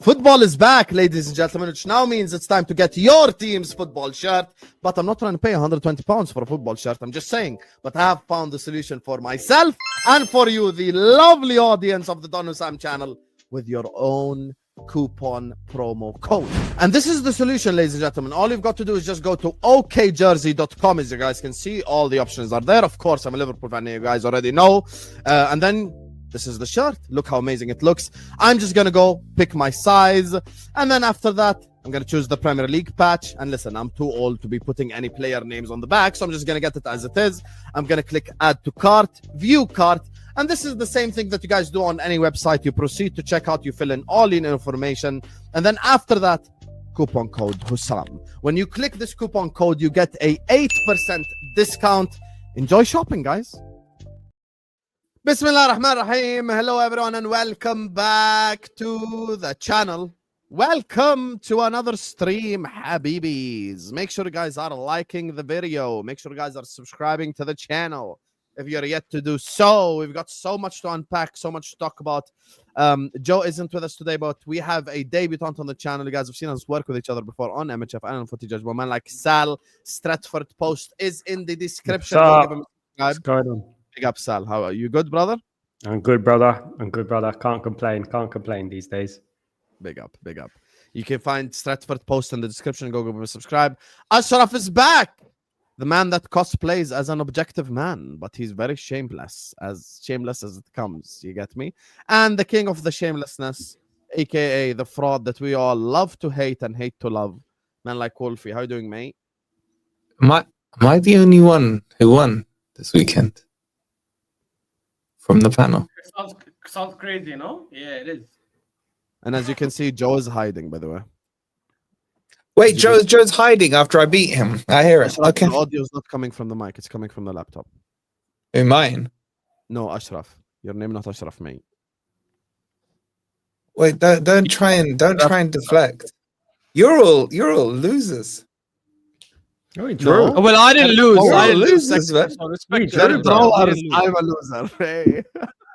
Football is back, ladies and gentlemen, which now means it's time to get your team's football shirt. But I'm not trying to pay £120 for a football shirt. I'm just saying. But I have found the solution for myself and for you, the lovely audience of the Don Husam channel, with your own coupon promo code. And this is the solution, ladies and gentlemen. All you've got to do is just go to okjersey.com. As you guys can see, all the options are there. Of course, I'm a Liverpool fan, you guys already know. And then this is the shirt. Look how amazing it looks. I'm just going to go pick my size. And then after that, I'm going to choose the Premier League patch. And listen, I'm too old to be putting any player names on the back. So I'm just going to get it as it is. I'm going to click add to cart, view cart. And this is the same thing that you guys do on any website. You proceed to checkout. You fill in all your information. And then after that, coupon code Husam. When you click this coupon code, you get a 8% discount. Enjoy shopping, guys. Bismillah ar-Rahman ar-Rahim. Hello everyone and welcome back to the channel. Welcome to another stream, Habibis. Make sure you guys are liking the video. Make sure you guys are subscribing to the channel if you're yet to do so. We've got so much to unpack, so much to talk about. Joe isn't with us today, but we have a debutant on the channel. You guys have seen us work with each other before on MHF and on Footy Judge. Man like Sal Stratford, post is in the description. Give him a subscribe. What's going on? Big up, Sal. How are you? Good, brother? I'm good, brother. I'm good, brother. Can't complain these days. Big up, big up. You can find Stratford post in the description. Go give him a subscribe. Ashraf is back. The man that cosplays as an objective man, but he's very shameless as it comes. You get me? And the king of the shamelessness, aka the fraud that we all love to hate and hate to love. Man like Wolfie. How you doing, mate? Am I the only one who won this weekend? From the panel. Sounds crazy, no? Yeah, it is. And as you can see, Joe is hiding, by the way. Wait, Joe's hiding after I beat him. I hear it. Ashraf, Okay. the audio is not coming from the mic. It's coming from the laptop. Who, mine? No, Ashraf. Your name not Ashraf, mate. Wait, don't try and deflect. You're all losers. Oh, No. Oh, well, I didn't lose. Oh, I didn't lose. losers, man. So respect You're to a them. I Drawers, didn't lose. I'm a loser. Hey.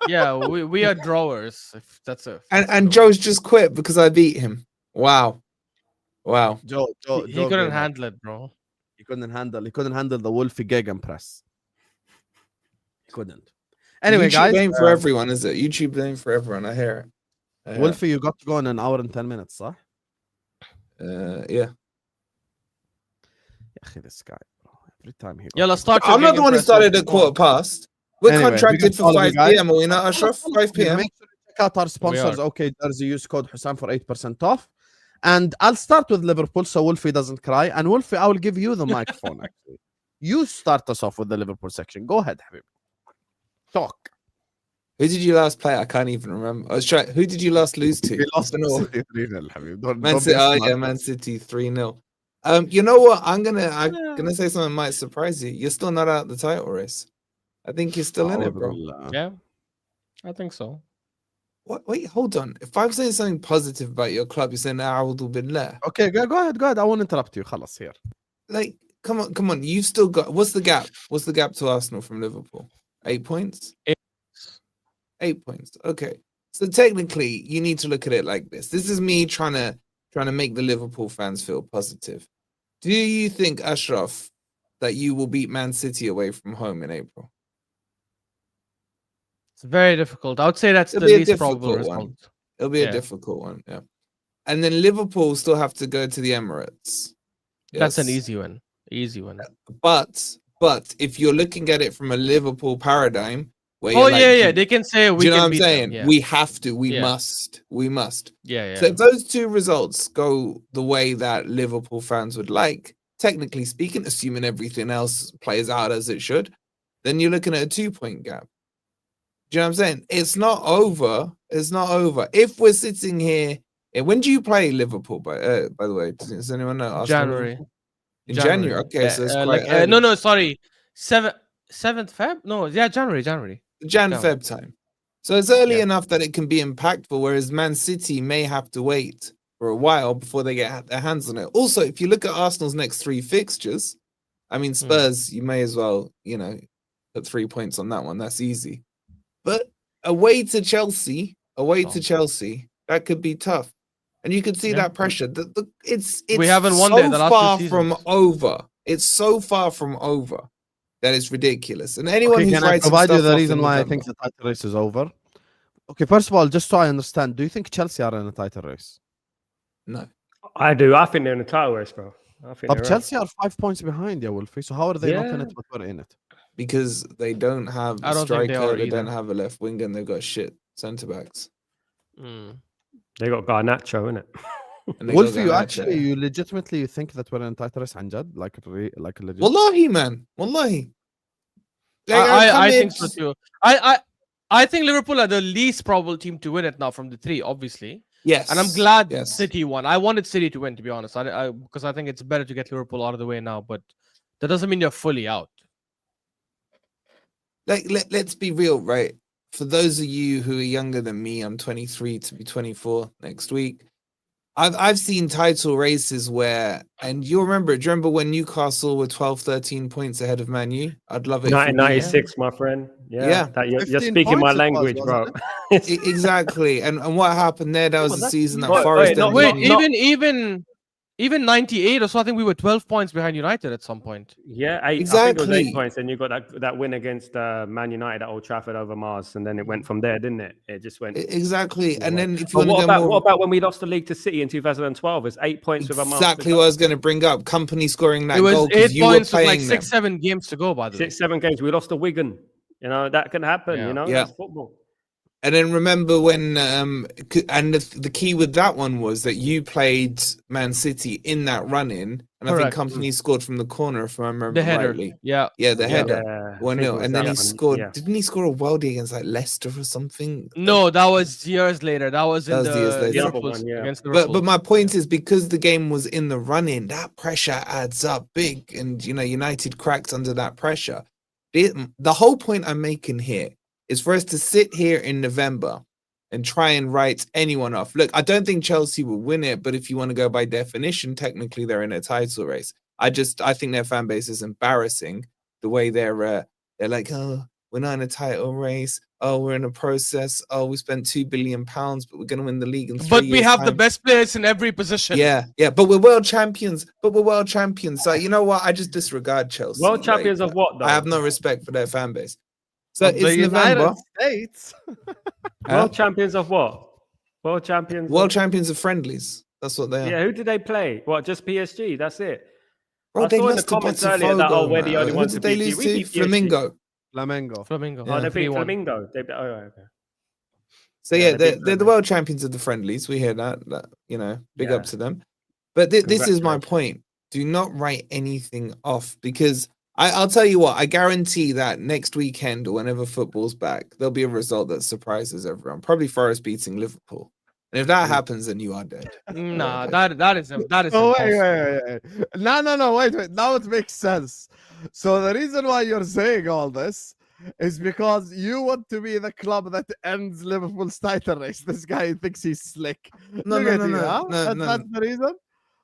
Yeah, we are drawers. If that's a. And Joe's just quit because I beat him. Wow. Joe, He Joe couldn't gave up. handle it, bro. He couldn't handle the Wolfie Gegenpress. He couldn't. Anyway, YouTube guys, ain't for everyone, is it? YouTube ain't for everyone. I hear it. I hear Wolfie, you got to go in an hour and 10 minutes, huh? it. Yeah. This guy, bro. Every time he Yeah, goes let's start. I'm not the one who started at 4:15. We're Anyway, contracted we for got all of you 5 guys. p.m. Are we not, Ashraf? 5 p.m. Make sure you check out our sponsors. are. Okay, there's a use code Husam for 8% off. And I'll start with Liverpool so Wolfie doesn't cry. And Wolfie, I will give you the microphone, actually. You start us off with the Liverpool section. Go ahead, Habib. Talk. Who did you last play? I can't even remember. I was trying. Who did you last lose to? We lost I don't know. City 3-0, Habib. Don't Man be City. Oh, smart. yeah, Man City 3-0. You know what? I'm gonna say something that might surprise you. You're still not out of the title race. I think you're still in it, bro. Yeah, I think so. What? Wait, hold on. If I'm saying something positive about your club, you're saying A'udhu Billah. Okay, go ahead. I won't interrupt you. Khalas, here. Like, come on. You've still got. What's the gap? What's the gap to Arsenal from Liverpool? 8 points. 8 points. Okay. So technically, you need to look at it like this. This is me trying to make the Liverpool fans feel positive. Do you think, Ashraf, that you will beat Man City away from home in April? It's very difficult. I would say that's It'll the be a least probable difficult one. result. It'll be a Yeah. difficult one, yeah. And then Liverpool still have to go to the Emirates. That's an Yes. easy one. Easy one. But if you're looking at it from a Liverpool paradigm, where Oh you're like, yeah. They can say do we you know can what I'm beat saying? them. Yeah. We have to, we Yeah. must. Yeah. So if those two results go the way that Liverpool fans would like, technically speaking, assuming everything else plays out as it should, then you're looking at a 2-point gap. Do you know what I'm saying? It's not over. It's not over. If we're sitting here, when do you play Liverpool? By the way, does anyone know? Arsenal January. Liverpool? In January. Okay, so it's quite early. No, sorry. 7th Feb? No, yeah, January. Jan No. Feb time. So it's early Yeah. enough that it can be impactful, whereas Man City may have to wait for a while before they get their hands on it. Also, if you look at Arsenal's next 3 fixtures, I mean, Spurs, you may as well, put 3 points on that one. That's easy. But away to Chelsea, that could be tough. And you can see Yeah. that pressure. It's haven't won so there the last 2 far seasons. from over. It's so far from over that it's ridiculous. And anyone Okay, who's can I writing provide stuff you the off reason in why I November- think the title race is over? Okay, first of all, just so I understand, do you think Chelsea are in a title race? No. I do. I think they're in the title race, bro. I think But they're Chelsea are 5 points behind, yeah, Wolfie. So how are they not in Yeah. it, but we're in it? Because they don't have I a don't think they striker, are they don't either. have a left wing, and they've got shit centre backs. Mm. They got Garnacho, innit? And they Wolfie, got you Garnacho. you legitimately think that we're in a title race, Anjad? Like a legit? Wallahi, man. Wallahi. Like, I'm I think coming- so too. I think Liverpool are the least probable team to win it now from the three, obviously. Yes. And I'm glad Yes. City won. I wanted City to win, to be honest. Because I think it's better to get Liverpool out of the way now. But that doesn't mean they're fully out. Like, let's be real, right? For those of you who are younger than me, I'm 23 to be 24 next week. I've seen title races where, and you'll remember it. Do you remember when Newcastle were 12, 13 points ahead of Man U? I'd love it. if we beat them. 1996, my friend. Yeah. Yeah. You're 15 speaking my points it was, language, wasn't bro. Exactly. And what happened there? That was but the that's season that not- Forest not- ended Wait, up- even 98 or so, I think we were 12 points behind United at some point. Yeah, I think it was Exactly. 8 points, and you got that win against Man United at Old Trafford over Mars, and then it went from there, didn't it? It just went. Exactly. And then if you But want to go what more, about when we lost the league to City in 2012? It's 8 points with a month. exactly what I was going to bring up. Company scoring that It was goal 8 because you were points with playing like them. 6-7 games to go, by the way. 6-7 games. We lost to Wigan. You know that can happen. Yeah. You know Yeah. that's football. And then remember when, and the key with that one was that you played Man City in that run-in, and I think Correct. Company scored from the corner, if I remember The header. rightly. Yeah. Yeah, the Yeah, header. I think 1-0. it was And then that he one, scored. yeah. Didn't he score a worldie against like Leicester or something? No, that was years later. That was in That was years the later. The other Liverpool one, yeah. against Liverpool. But my point is, because the game was in the run-in, that pressure adds up big, and United cracked under that pressure. The whole point I'm making here is for us to sit here in November and try and write anyone off. Look, I don't think Chelsea will win it, but if you want to go by definition, technically they're in a title race. I think their fan base is embarrassing the way they're like, oh, we're not in a title race. Oh, we're in a process. Oh, we spent £2 billion, but we're going to win the league in 3 But years' we have the time. best players in every position. Yeah, but we're world champions. So you know what? I just disregard Chelsea. World champions of what, though? I have no respect for their fan base. So Of the it's November. United States. World champions of what? World champions. World champions of friendlies. That's what they are. Yeah, who did they play? What? Just PSG? That's it. Bro, I they saw in the lost to comments earlier that Botafogo, we're the only man. Who ones did to they beat lose we to? beat PSG. Flamingo. Flamengo. Flamingo. Oh, Yeah, they beat 3-1. Flamingo. Oh, okay. So Yeah, yeah, they beat they're the them. world champions of the friendlies. We hear that. Big Yeah. up to them. But this is my Congratulations. point. Do not write anything off, because I'll tell you what, I guarantee that next weekend or whenever football's back, there'll be a result that surprises everyone. Probably Forest beating Liverpool. And if that happens, then you are dead. Nah, Okay. that is Oh, impossible. wait. No, wait. Now it makes sense. So the reason why you're saying all this is because you want to be the club that ends Liverpool's title race. This guy thinks he's slick. No, Look no, at no, you, no, huh? no, That's the reason?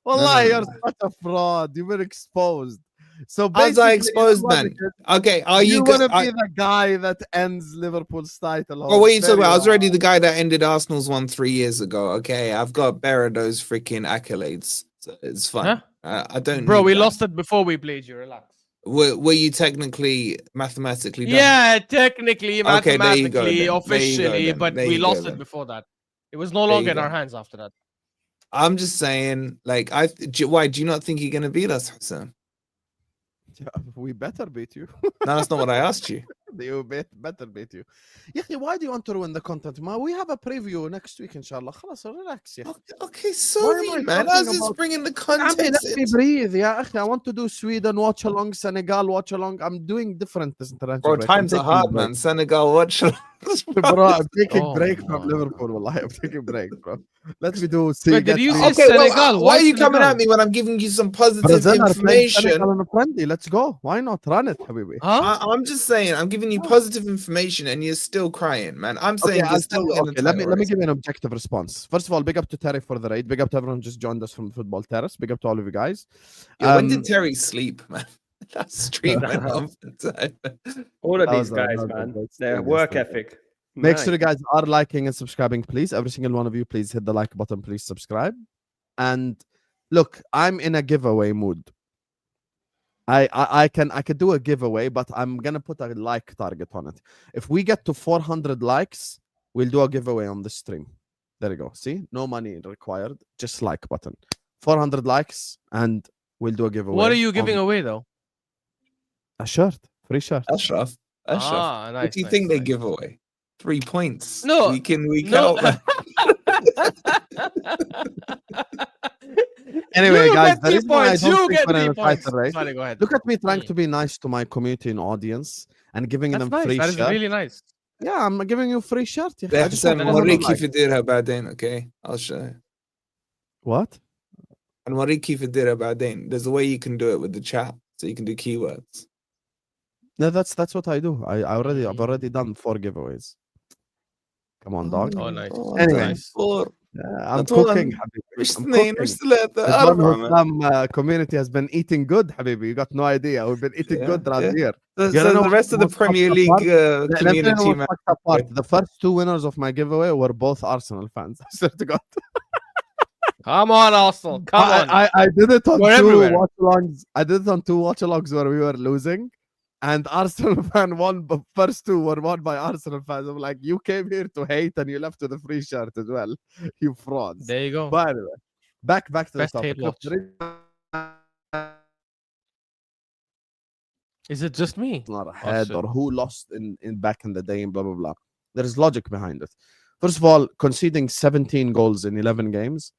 Well, no, you're no. such a fraud. You were exposed. So How's I basically, exposed, you know what man? it is? Okay, are You you want to going be the guy that ends Liverpool's title. Oh, what are you talking Very about? I was well. already the guy that ended Arsenal's one 3 years ago. Okay, I've got better those freaking accolades. So it's fine. I don't. Bro, need we that. lost it before we played you. Relax. Were you technically mathematically done? Yeah, technically, Okay, there you go mathematically, then. There you go officially, then. but There we you go lost then. it before that. It was no There longer you in our go. hands after that. I'm just saying, like, why do you not think you're gonna beat us, Husam? Yeah, we better beat you. No, that's not what I asked you. better beat you. Yeah, why do you want to ruin the content? Ma, we have a preview next week, inshallah. خلاص, relax. Yeah. Okay, Why sorry, am I man. I talking was just about- bringing the I mean, context let me in. breathe. Yeah, I want to do Sweden watch along, Senegal watch along. I'm doing different this international Bro, break. I'm times are taking a hard, break. man. Senegal, watch. Bro, I'm taking Oh break my from God. Liverpool. Wallahi, I'm taking break, bro. Let me do. Wait, did you say Okay, Senegal? well, Why why are you coming Senegal? at me when I'm giving you some positive Brazil are playing information? Senegal on a friendly. Let's go. Why not run it, Habibi? Huh? I'm just saying, I'm giving you positive information, and you're still crying, man. I'm saying I'll you're tell still you, in the okay, let me title race. give you an objective response. First of all, big up to Terry for the raid. Big up to everyone who just joined us from Football Terrace. Big up to all of you guys. Yo, when did Terry sleep, man? That stream went off. All of That these was a- guys, that was a man, great their stream work yesterday. ethic. Make sure you guys are liking and subscribing, please. Every single one of you, please hit the like button, please subscribe. And look, I'm in a giveaway mood. I could do a giveaway, but I'm gonna put a like target on it. If we get to 400 likes, we'll do a giveaway on the stream. There you go. See, no money required, just like button. 400 likes, and we'll do a giveaway. What are you giving away though? A shirt, free shirt. Ashraf. Ah, nice. What do you nice, think they nice. give away? 3 points. No, week in, week no. out. Man. Anyway, You guys, get the 3 reason why I points. don't You think get we're in 3 a points. title race. Sorry, go ahead. Look at me trying to be nice to my community and audience and giving That's them nice. free That is shirt. really nice. Yeah, I'm giving you free shirt. Yeah. I They just said want 400 Moriki likes. فديرها بعدين, okay? I'll show you. What? And Moriki فديرها بعدين. There's a way you can do it with the chat, so you can do keywords. No, that's what I do. I've already done 4 giveaways. Come on, dog. Oh, nice. Anyway. Nice. I'm طبعاً. cooking, حبيبي. مش I'm اثنين cooking. مش ثلاثة The أربعة. Husam community has been eating good, حبيبي. You got no idea. We've been eating good around here. So, You don't know the rest of the what's fucked Premier up League part? Let me tell you community, what's man. fucked up part. The first 2 winners of my giveaway were both Arsenal fans. I swear to God. Come on, Arsenal. Come on. I did it on We're 2 everywhere. watch-alongs. I did it on 2 watch-alongs where we were losing. And Arsenal fan won, but first 2 were won by Arsenal fans. I'm like, you came here to hate and you left with a free shirt as well. You frauds. There you go. But anyway, back to Best the topic. hate watch. Is it just me? Not ahead shit. or who lost in back in the day and blah blah blah. There is logic behind it. First of all, conceding 17 goals in 11 games,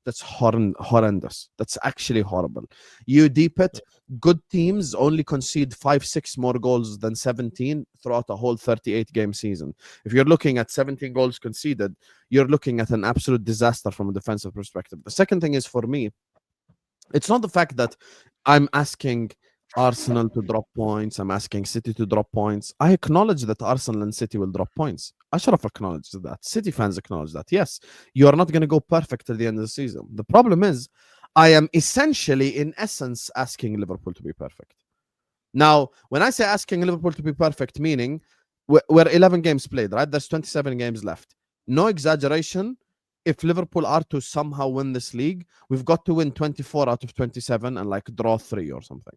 that's horrendous. That's actually horrible. You deep it, good teams only concede 5-6 more goals than 17 throughout a whole 38 game season. If you're looking at 17 goals conceded, you're looking at an absolute disaster from a defensive perspective. The second thing is, for me, it's not the fact that I'm asking Arsenal to drop points, I'm asking City to drop points. I acknowledge that Arsenal and City will drop points. Ashraf acknowledges that. City fans acknowledge that. Yes, you are not going to go perfect till the end of the season. The problem is, I am essentially, in essence, asking Liverpool to be perfect. Now, when I say asking Liverpool to be perfect, meaning we're 11 games played, right? There's 27 games left. No exaggeration. If Liverpool are to somehow win this league, we've got to win 24 out of 27 and like draw 3 or something.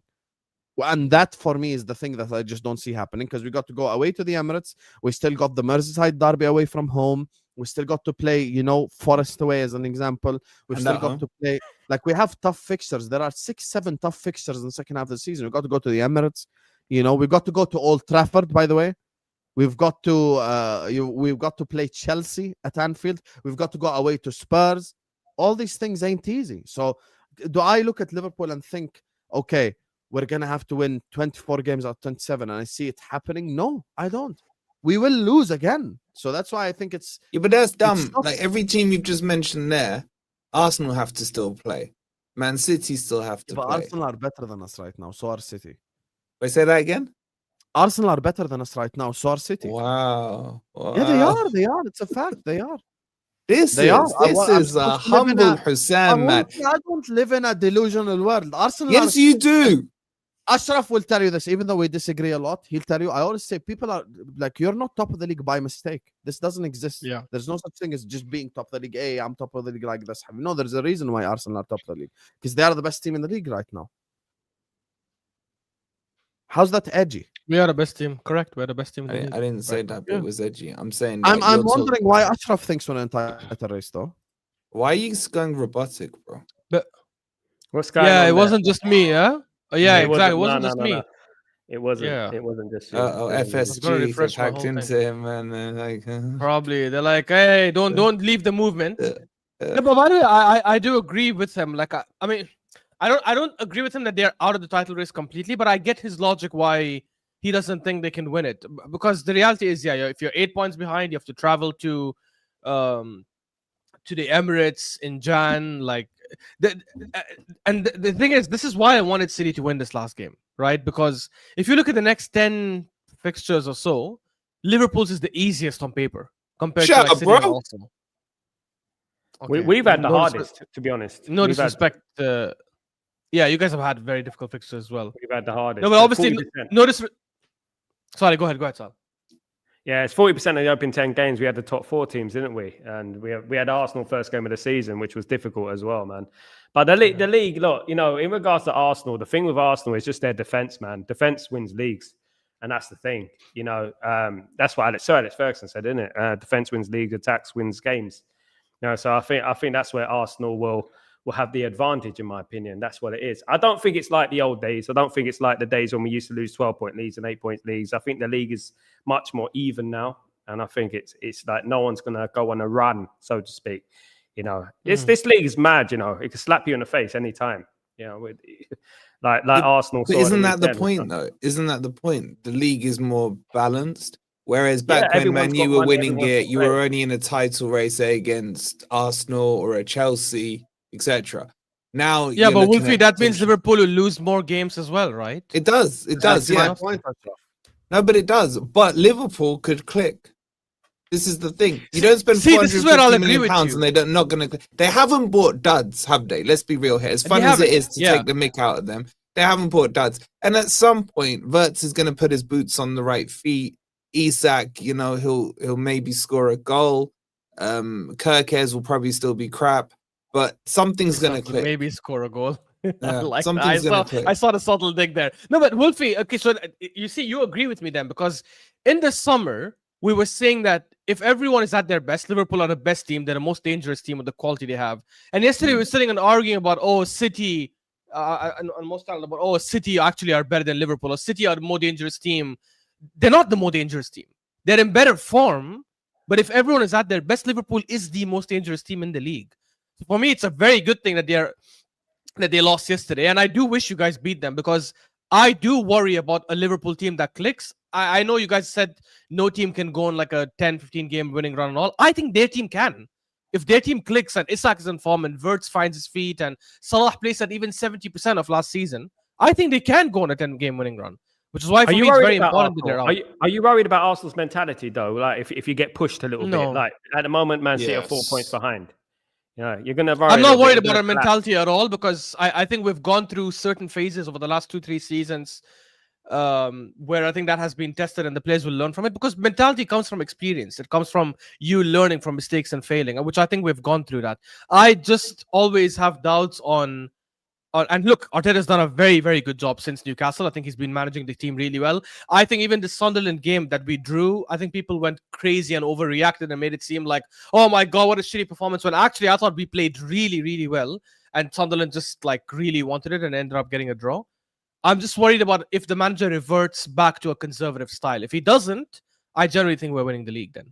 And that for me is the thing that I just don't see happening, because we got to go away to the Emirates. We still got the Merseyside derby away from home. We still got to play, Forest away as an example. We've still got to play, like, we have tough fixtures. There are 6-7 tough fixtures in the second half of the season. We've got to go to the Emirates. We've got to go to Old Trafford, by the way. We've got to play Chelsea at Anfield. We've got to go away to Spurs. All these things ain't easy. So do I look at Liverpool and think, okay, we're going to have to win 24 games out of 27, and I see it happening? No, I don't. We will lose again. So that's why I think it's... Yeah, but that's dumb. tough. Like every team you've just mentioned there, Arsenal have to still play. Man City still have to But play. Arsenal are better than us right now. So are City. Wait, say that again? Arsenal are better than us right now. So are City. Wow. Yeah, they are. They are. It's a fact. They are. This They are. is a humble Husam, man. I don't live in a delusional world. Arsenal Yes, you do. Ashraf will tell you this, even though we disagree a lot. He'll tell you, I always say, people are like, you're not top of the league by mistake. This doesn't exist. Yeah. There's no such thing as just being top of the league. Hey, I'm top of the league like this. No, there's a reason why Arsenal are top of the league, because they are the best team in the league right now. How's that edgy? We are the best team. Correct. We're the best team. In the league. I didn't say that, but Yeah. it was edgy. I'm saying I'm you're wondering why Ashraf thinks we're an entire race, though. why are you going robotic, bro? What's going on? Yeah, it there? wasn't just me, yeah? Oh, yeah, exactly. It wasn't no, just no, me. no. It wasn't. Yeah. It wasn't just you. Oh, It wasn't was gonna FSG refresh my hacked whole into him, and like, Probably. They're like, hey, don't leave the movement. Yeah. No, but by the way, I do agree with him. Like, I mean, I don't agree with him that they're out of the title race completely, but I get his logic why he doesn't think they can win it. Because the reality is, yeah, if you're 8 points behind, you have to travel to the Emirates in Jan. Like, the thing is, this is why I wanted City to win this last game, right? Because if you look at the next 10 fixtures or so, Liverpool's is the easiest on paper compared to Shut like, up, City bro. and Arsenal. Okay. We've had the No hardest, to be honest. No We've had- disrespect. Yeah, you guys have had very difficult fixtures as well. We've had the hardest. No, but obviously, 40%. no disrespect. Sorry, go ahead, Sal. Yeah, it's 40% of the opening 10 games. We had the top 4 teams, didn't we? And we had Arsenal first game of the season, which was difficult as well, man. But the league, look, you know, in regards to Arsenal, the thing with Arsenal is just their defense, man. Defense wins leagues, and that's the thing. You know, that's what Sir Alex Ferguson said, isn't it? Defense wins leagues, attacks wins games. You know, so I think that's where Arsenal will have the advantage, in my opinion. That's what it is. I don't think it's like the old days. I don't think it's like the days when we used to lose 12-point leads and 8-point leads. I think the league is much more even now. And I think it's like no one's going to go on a run, so to speak. You know, this league is mad, you know. It can slap you in the face anytime. You know, like Arsenal. But isn't that the point, though? Isn't that the point? The league is more balanced. Whereas back when Man U were winning it, you were only in a title race against Arsenal or a Chelsea, etc. Now, yeah, but Wolfie, that means Liverpool will lose more games as well, right? It does. It does. Yeah. No, but it does. But Liverpool could click. This is the thing. You don't spend £450 million and they're not going to. They haven't bought duds, have they? Let's be real here. As fun as it is to take the mick out of them, they haven't bought duds. And at some point, Wirtz is going to put his boots on the right feet. Isak, you know, he'll maybe score a goal. Kirkes will probably still be crap, but something's going to click. Maybe score a goal. Like I saw the subtle dig there. No, but Wolfie, okay, so you see, you agree with me then, because in the summer we were saying that if everyone is at their best, Liverpool are the best team, they're the most dangerous team with the quality they have. And yesterday we were sitting and arguing about City, and most time about City actually are better than Liverpool, or City are the more dangerous team. They're not the more dangerous team. They're in better form, but if everyone is at their best, Liverpool is the most dangerous team in the league. So for me, it's a very good thing that they lost yesterday, and I do wish you guys beat them, because I do worry about a Liverpool team that clicks. I know you guys said no team can go on like a 10-15 game winning run and all. I think their team can. If their team clicks and Isak is in form and Wirtz finds his feet and Salah plays at even 70% of last season, I think they can go on a 10-game winning run. Which is why for me it's very important that they're out. Are you worried about Arsenal's mentality though? Like if you get pushed a little bit, like at the moment, Man City are 4 points behind. Yeah, you're gonna. I'm not worried about our mentality at all, because I think we've gone through certain phases over the last 2-3 seasons, where I think that has been tested and the players will learn from it. Because mentality comes from experience. It comes from you learning from mistakes and failing, which I think we've gone through that. I just always have doubts on. And look, Arteta's done a very, very good job since Newcastle. I think he's been managing the team really well. I think even the Sunderland game that we drew, I think people went crazy and overreacted and made it seem like, oh my God, what a shitty performance. When actually I thought we played really, really well. And Sunderland just like really wanted it and ended up getting a draw. I'm just worried about if the manager reverts back to a conservative style. If he doesn't, I generally think we're winning the league then.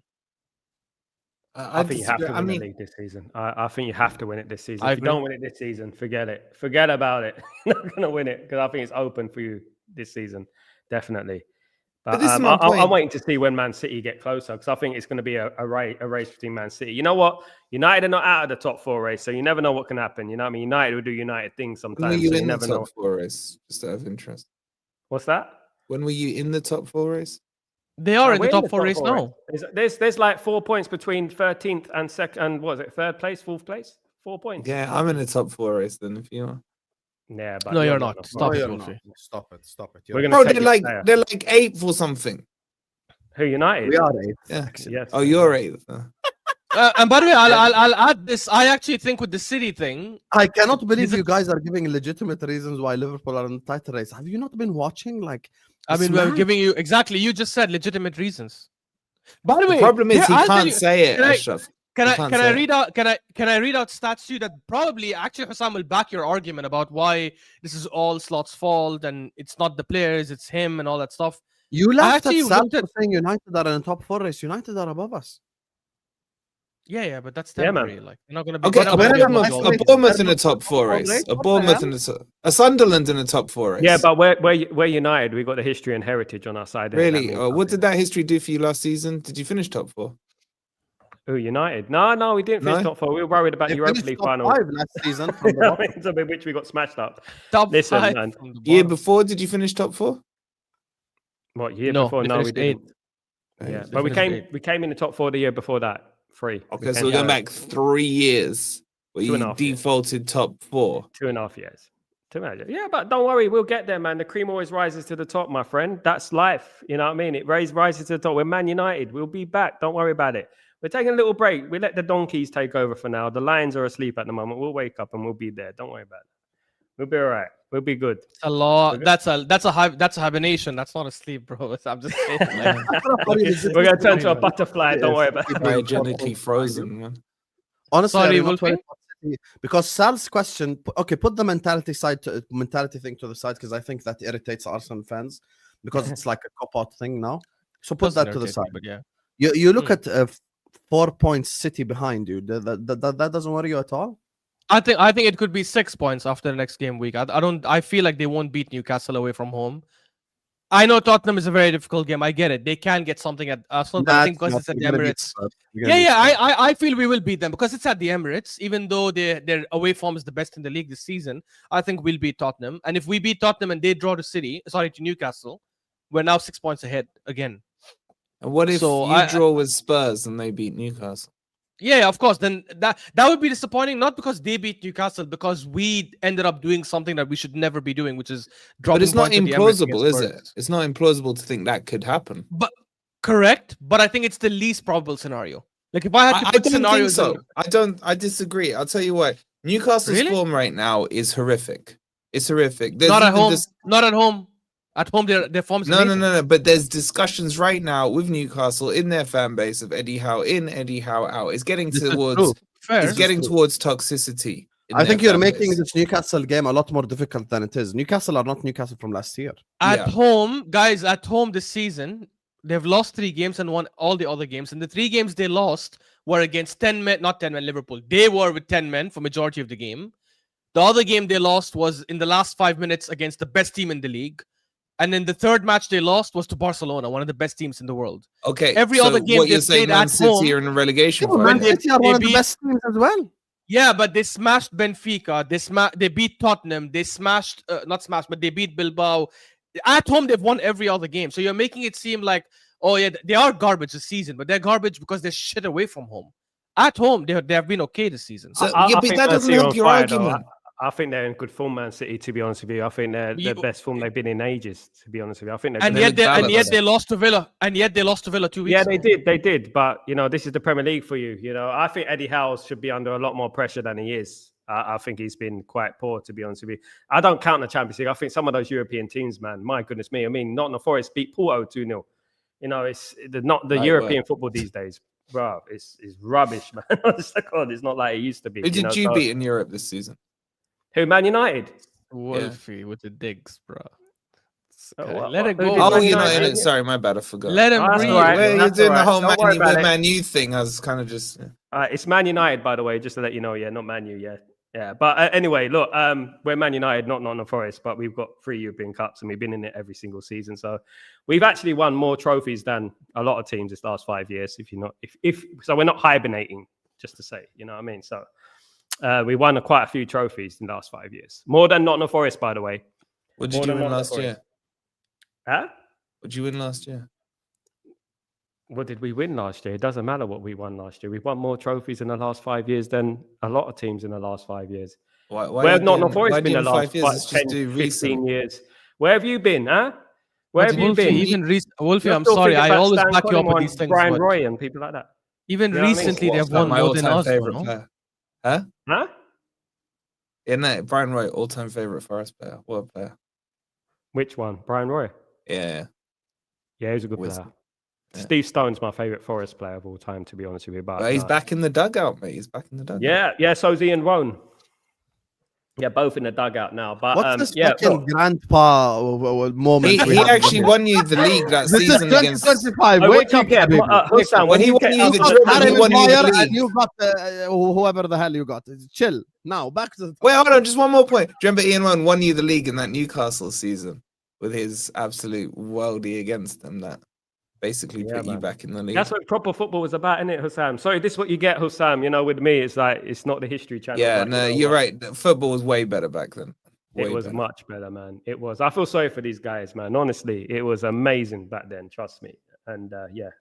I think you have to win the league this season. I think you have to win it this season. If you don't win it this season, forget it. Forget about it. You're not going to win it, because I think it's open for you this season, definitely. But I'm waiting to see when Man City get closer, because I think it's going to be a race between Man City. You know what? United are not out of the top 4 race, so you never know what can happen. You know what I mean? United will do United things sometimes. When were you so in the never top 4 race? Just out of interest. What's that? When were you in the top 4 race? They are in the top 4 race now. There's like 4 points between 13th and second, and what is it, 3rd place, 4th place? 4 points. Yeah, I'm in the top 4 race then, if you are. Yeah, but no, you're not. Stop it, Stop it. We're Bro, they're like 8th or something. Who, United? We are 8th. Yeah. Yes. Oh, you're 8th. And by the way, I'll add this. I actually think with the City thing, I cannot believe you guys are giving legitimate reasons why Liverpool are in the title race. Have you not been watching? I mean, we're giving you exactly. You just said legitimate reasons. By the way, the problem is he can't say it, Ashraf. Can I read out stats to you that probably actually Husam will back your argument about why this is all Slot's fault and it's not the players, it's him and all that stuff. You laughed at Sam for saying United are in the top 4 race. United are above us. Yeah, but that's temporary. Like, you're not going to be. Okay, a Bournemouth in the top 4 race. A Bournemouth in the a Sunderland in the top 4 race. Yeah, but we're United. We've got the history and heritage on our side. Really? What did that history do for you last season? Did you finish top 4? Oh, United? No, we didn't finish top 4. We were worried about Europa League final. 5 last season, which we got smashed up. Listen, man. Year before, did you finish top 4? What year before? No, we didn't. 8th. Yeah, but we came in the top 4 the year before that. 3. Okay, so we're going back 3 years where you defaulted top 4. 2.5 years. Yeah, but don't worry, we'll get there, man. The cream always rises to the top, my friend. That's life. You know what I mean? It rises to the top. We're Man United. We'll be back. Don't worry about it. We're taking a little break. We let the donkeys take over for now. The lions are asleep at the moment. We'll wake up and we'll be there. Don't worry about it. We'll be all right. We'll be good. A lot. That's a hibernation. That's not a sleep, bro. I'm just saying. We're gonna turn to a butterfly. Don't worry about it. Cryogenically frozen, man. Honestly, Sorry, I'm not Wolfie? because Sal's question. Okay, put the mentality thing to the side because I think that irritates Arsenal fans because it's like a cop-out thing now. So put that to the side. But yeah. You look at 4 points City behind you. That doesn't worry you at all. I think it could be 6 points after the next game week. I feel like they won't beat Newcastle away from home. I know Tottenham is a very difficult game. I get it. They can get something at Arsenal, but I think because it's at the Emirates. I feel we will beat them because it's at the Emirates. Even though their away form is the best in the league this season, I think we'll beat Tottenham. And if we beat Tottenham and they draw to Newcastle, we're now 6 points ahead again. And what if draw with Spurs and they beat Newcastle? Yeah, of course. Then that would be disappointing, not because they beat Newcastle, because we ended up doing something that we should never be doing, which is dropping. But it's not points at the Emirates implausible, is against it? Spurs. It's not implausible to think that could happen. But correct. But I think it's the least probable scenario. Like if I had to I put don't think scenarios, so. I disagree. I'll tell you what. Newcastle's Really? form right now is horrific. It's horrific. not at home. Not at home. At home, their form's amazing. No. But there's discussions right now with Newcastle in their fan base of Eddie Howe in, Eddie Howe out. It's getting towards toxicity. I think you're making this Newcastle game a lot more difficult than it is. Newcastle are not Newcastle from last year. At home, guys, at home this season, they've lost 3 games and won all the other games. And the 3 games they lost were against 10 men, not 10 men, Liverpool. They were with 10 men for majority of the game. The other game they lost was in the last 5 minutes against the best team in the league. And then the third match they lost was to Barcelona, one of the best teams in the world. Okay. Every other game they played at home. Are in a relegation. Man City are one of the best teams as well. Yeah, but they smashed Benfica. They beat Tottenham. They smashed, not smashed, but they beat Bilbao. At home, they've won every other game. So you're making it seem like, oh yeah, they are garbage this season, but they're garbage because they're shit away from home. At home, they have been okay this season. So, but that doesn't help your argument. I think they're in good form, Man City. To be honest with you, I think they're the best form they've been in ages. To be honest with you, I think they're. And yet they lost to Villa. And yet they lost to Villa 2 weeks. Yeah, ago. they did. But this is the Premier League for you. I think Eddie Howe should be under a lot more pressure than he is. I think he's been quite poor, to be honest with you. I don't count the Champions League. I think some of those European teams, man, my goodness me. I mean, Nottingham Forest beat Porto 2-0. It's not the European football these days, bro. It's rubbish, man. God, it's not like it used to be. Who did you beat in Europe this season? Who, Man United? Wolfie with the digs, bro. Let it go. Oh, you're not in it. Sorry, my bad. I forgot. Let him breathe. Well, you're doing the whole Man U thing. I was kind of just. It's Man United, by the way, just to let you know. Yeah, not Man U. Yeah. But anyway, look, we're Man United, not Nottingham Forest, but we've got 3 European Cups and we've been in it every single season. So we've actually won more trophies than a lot of teams this last 5 years. So we're not hibernating, just to say. You know what I mean? So. We won quite a few trophies in the last 5 years. More than Nottingham Forest, by the way. What did you win last year? Huh? What did you win last year? What did we win last year? It doesn't matter what we won last year. We've won more trophies in the last 5 years than a lot of teams in the last 5 years. Where have Nottingham Forest been the last 15 years? Where have you been, huh? Where have you been? Wolfie, I'm sorry. I always back you up with these things. Brian Roy and people like that. Even recently, they've won more than us. Huh? Yeah, no, Brian Roy, all-time favorite Forest player. What a player. Which one? Brian Roy? Yeah. Yeah, he's a good player. Yeah. Steve Stone's my favorite Forest player of all time, to be honest with you. But he's back in the dugout, mate. He's back in the dugout. Yeah, so's Ian Rowan. Yeah, both in the dugout now. But what's this fucking grandpa moment? He actually won you the league that season against. 2025. Wake up, Husam, when he won you the and you got whoever the hell you got. Chill. Now back to. Wait, hold on. Just one more point. Do you remember Ian Rowan won you the league in that Newcastle season with his absolute worldie against them? That basically put you back in the league. That's what proper football was about, isn't it, Husam? Sorry, this is what you get, Husam. With me, it's like it's not the History Channel. Yeah, no, you're right. Football was way better back then. It was much better, man. It was. I feel sorry for these guys, man. Honestly, it was amazing back then. Trust me. And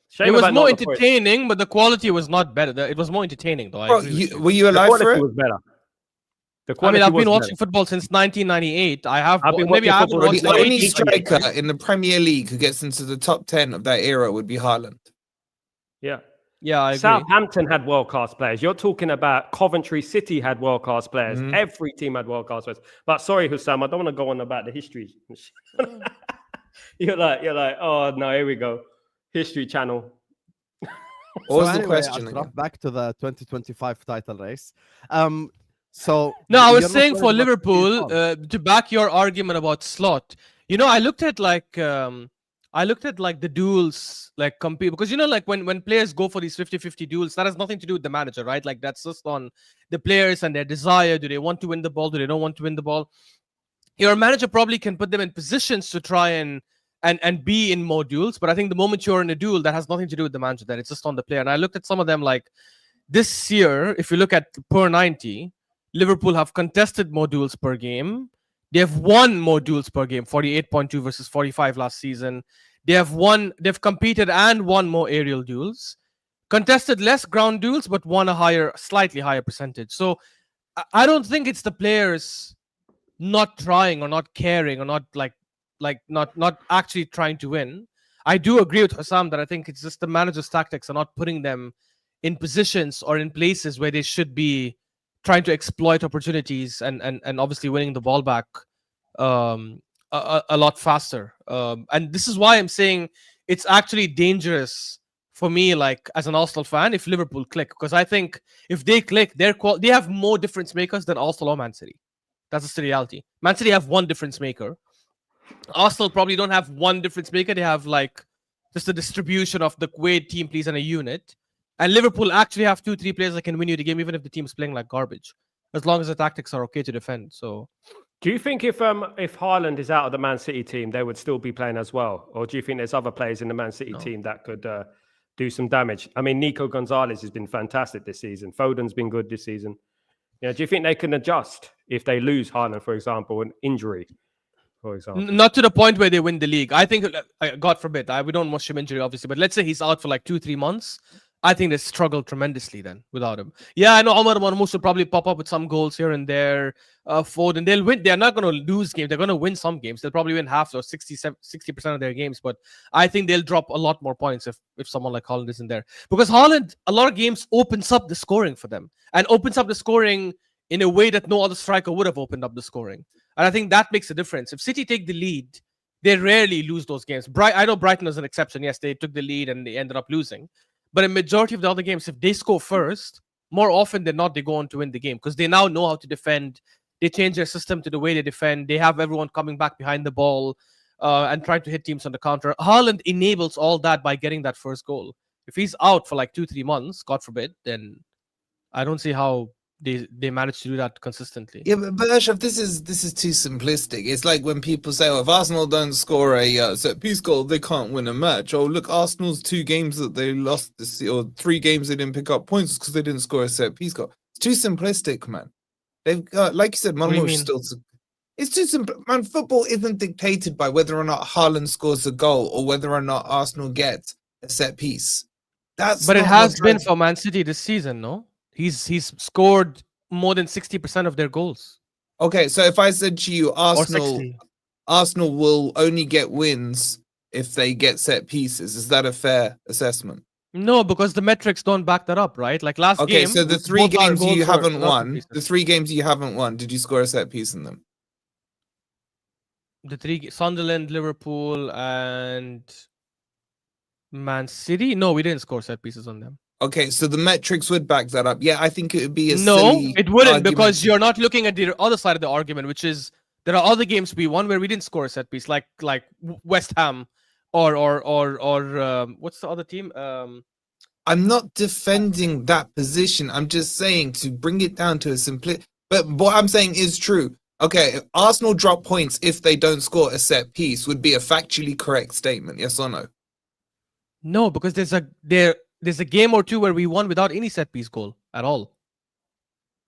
shame it was about more entertaining, but the quality was not better. It was more entertaining, though. Bro, were you alive for it? Was better. The I mean, quality I've was been there. watching football since 1998. I have I've been maybe watching I haven't football Well, watched the since the only 80s. striker in the Premier League who gets into the top 10 of that era would be Haaland. Yeah. Yeah, I agree. Southampton had world-class players. You're talking about Coventry City had world-class players. Mhm. Every team had world-class players. But sorry, Husam, I don't want to go on about the history. you're like, oh no, here we go. History channel. What was the anyway, question I'll drop again? back to the 2025 title race. So No, I you're was not saying worried for about City at Liverpool, all? to back your argument about slot, I looked at like the duels, like compete, because like when players go for these 50-50 duels, that has nothing to do with the manager, right? Like that's just on the players and their desire. Do they want to win the ball? Do they don't want to win the ball? Your manager probably can put them in positions to try and be in more duels, but I think the moment you're in a duel, that has nothing to do with the manager. Then it's just on the player. And I looked at some of them, like this year, if you look at per 90, Liverpool have contested more duels per game. They have won more duels per game, 48.2 versus 45 last season. They've competed and won more aerial duels, contested less ground duels, but won a slightly higher percentage. So I don't think it's the players not trying or not caring or not not actually trying to win. I do agree with Husam that I think it's just the manager's tactics are not putting them in positions or in places where they should be trying to exploit opportunities and obviously winning the ball back a lot faster. And this is why I'm saying it's actually dangerous for me, like as an Arsenal fan, if Liverpool click, because I think if they click, they have more difference makers than Arsenal or Man City. That's just the reality. Man City have one difference maker. Arsenal probably don't have one difference maker. They have like just a distribution of the way team plays in a unit. And Liverpool actually have 2-3 players that can win you the game, even if the team's playing like garbage, as long as the tactics are okay to defend. So, Do you think if Haaland is out of the Man City team, they would still be playing as well, or do you think there's other players in the Man City team that could do some damage? I mean, Nico Gonzalez has been fantastic this season. Foden's been good this season. Do you think they can adjust if they lose Haaland, for example, an injury, for example? not to the point where they win the league. I think, God forbid, we don't wish him injury, obviously, but let's say he's out for like 2-3 months. I think they struggle tremendously then without him. Yeah, I know Omar Marmoush will probably pop up with some goals here and there. Foden, they'll win. They're not going to lose games. They're going to win some games. They'll probably win half or 60% of their games. But I think they'll drop a lot more points if someone like Haaland isn't there. Because Haaland, a lot of games opens up the scoring for them and opens up the scoring in a way that no other striker would have opened up the scoring. And I think that makes a difference. If City take the lead, they rarely lose those games. I know Brighton is an exception. Yes, they took the lead and they ended up losing. But in majority of the other games, if they score first, more often than not, they go on to win the game because they now know how to defend. They change their system to the way they defend. They have everyone coming back behind the ball and trying to hit teams on the counter. Haaland enables all that by getting that first goal. If he's out for like 2-3 months, God forbid, then I don't see how they manage to do that consistently. Yeah, but Ashraf, this is too simplistic. It's like when people say, "Oh, if Arsenal don't score a set piece goal, they can't win a match." Oh, look, Arsenal's 2 games that they lost this year, or 3 games they didn't pick up points because they didn't score a set piece goal. It's too simplistic, man. They've got, like you said, Marmoush still. It's too simple, man. Football isn't dictated by whether or not Haaland scores a goal or whether or not Arsenal gets a set piece. But it has been for Man City this season, no? He's scored more than 60% of their goals. Okay, so if I said to you, Arsenal will only get wins if they get set pieces, is that a fair assessment? No, because the metrics don't back that up, right? Like last game. Okay, so the 3 games you haven't won, did you score a set piece in them? The 3 Sunderland, Liverpool, and Man City? No, we didn't score set pieces on them. Okay, so the metrics would back that up. Yeah, I think it would be a No, silly it wouldn't argument. because you're not looking at the other side of the argument, which is there are other games we won where we didn't score a set piece, like West Ham or what's the other team? I'm not defending that position. I'm just saying to bring it down to a simplistic. But what I'm saying is true. Okay, if Arsenal drop points if they don't score a set piece would be a factually correct statement. Yes or no? No, because there's a game or two where we won without any set piece goal at all.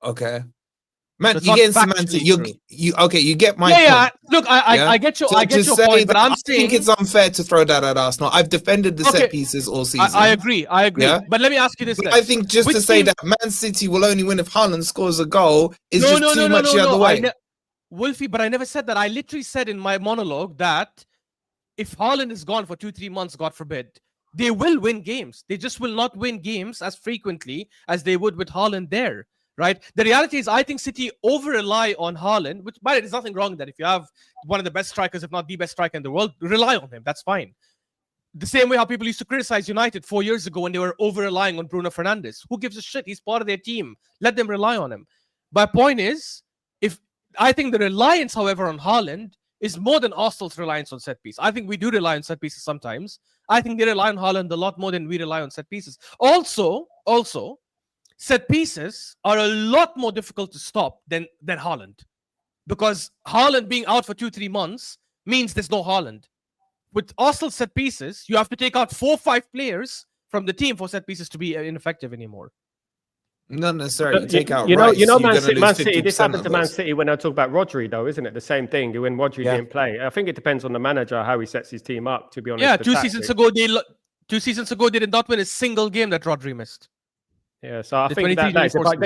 Okay. Man, It's you not get Man factually City. true. You get my Yeah. point. Look, Yeah? I get you. So I get to your say point, but that I'm I think saying it's unfair to throw that at Arsenal. I've defended the Okay. set pieces all season. I agree. Yeah? But let me ask you this But then. I think just Which to say team- that Man City will only win if Haaland scores a goal is no, just too much the other way. Wolfie, but I never said that. I literally said in my monologue that if Haaland is gone for 2-3 months, God forbid, they will win games. They just will not win games as frequently as they would with Haaland there, right? The reality is, I think City over-rely on Haaland, which, by the way, there's nothing wrong with that. If you have one of the best strikers, if not the best striker in the world, rely on him. That's fine. The same way how people used to criticize United 4 years ago when they were over-relying on Bruno Fernandes. Who gives a shit? He's part of their team. Let them rely on him. My point is, I think the reliance, however, on Haaland is more than Arsenal's reliance on set piece. I think we do rely on set pieces sometimes. I think they rely on Haaland a lot more than we rely on set pieces. Also, set pieces are a lot more difficult to stop than Haaland. Because Haaland being out for 2-3 months means there's no Haaland. With Arsenal set pieces, you have to take out 4-5 players from the team for set pieces to be ineffective anymore. Not necessarily. But Take out you know, Rice, you're Man gonna City. lose Man City. This 50% happened of to Man those. City when I talk about Rodri, though, isn't it? The same thing. When Rodri Yeah. didn't play, I think it depends on the manager how he sets his team up. To be honest, Yeah, the 2 tactics. seasons ago, they did not win a single game that Rodri missed. Yeah, so I The think 23, that is. 24 But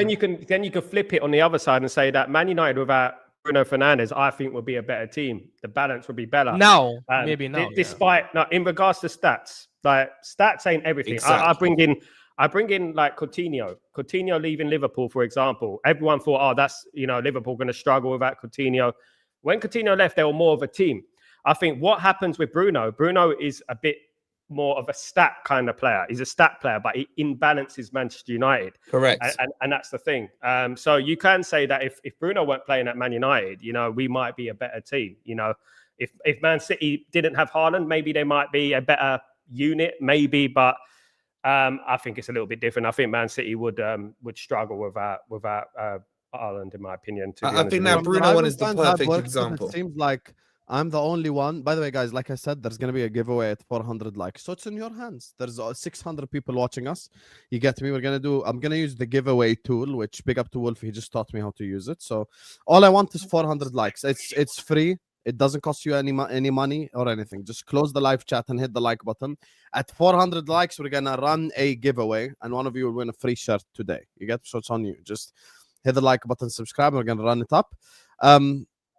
then you can flip it on the other side and say that Man United without Bruno Fernandes, I think would be a better team. The balance would be better. Now, maybe now. Despite in regards to stats, like stats ain't everything. Exactly. I bring in like Coutinho. Coutinho leaving Liverpool, for example. Everyone thought, oh, that's Liverpool going to struggle without Coutinho. When Coutinho left, they were more of a team. I think what happens with Bruno is a bit more of a stat kind of player. He's a stat player, but he imbalances Manchester United. Correct. And that's the thing. So you can say that if Bruno weren't playing at Man United, we might be a better team. If Man City didn't have Haaland, maybe they might be a better unit, maybe, but I think it's a little bit different. I think Man City would struggle without Haaland, in my opinion. I think that Bruno one is the perfect example. It seems like I'm the only one. By the way, guys, like I said, there's going to be a giveaway at 400 likes. So it's in your hands. There's 600 people watching us. You get me? I'm going to use the giveaway tool, which big up to Wolf. He just taught me how to use it. So all I want is 400 likes. It's free. It doesn't cost you any money or anything. Just close the live chat and hit the like button. At 400 likes, we're going to run a giveaway. And one of you will win a free shirt today. You get? So it's on you. Just hit the like button, subscribe. We're going to run it up.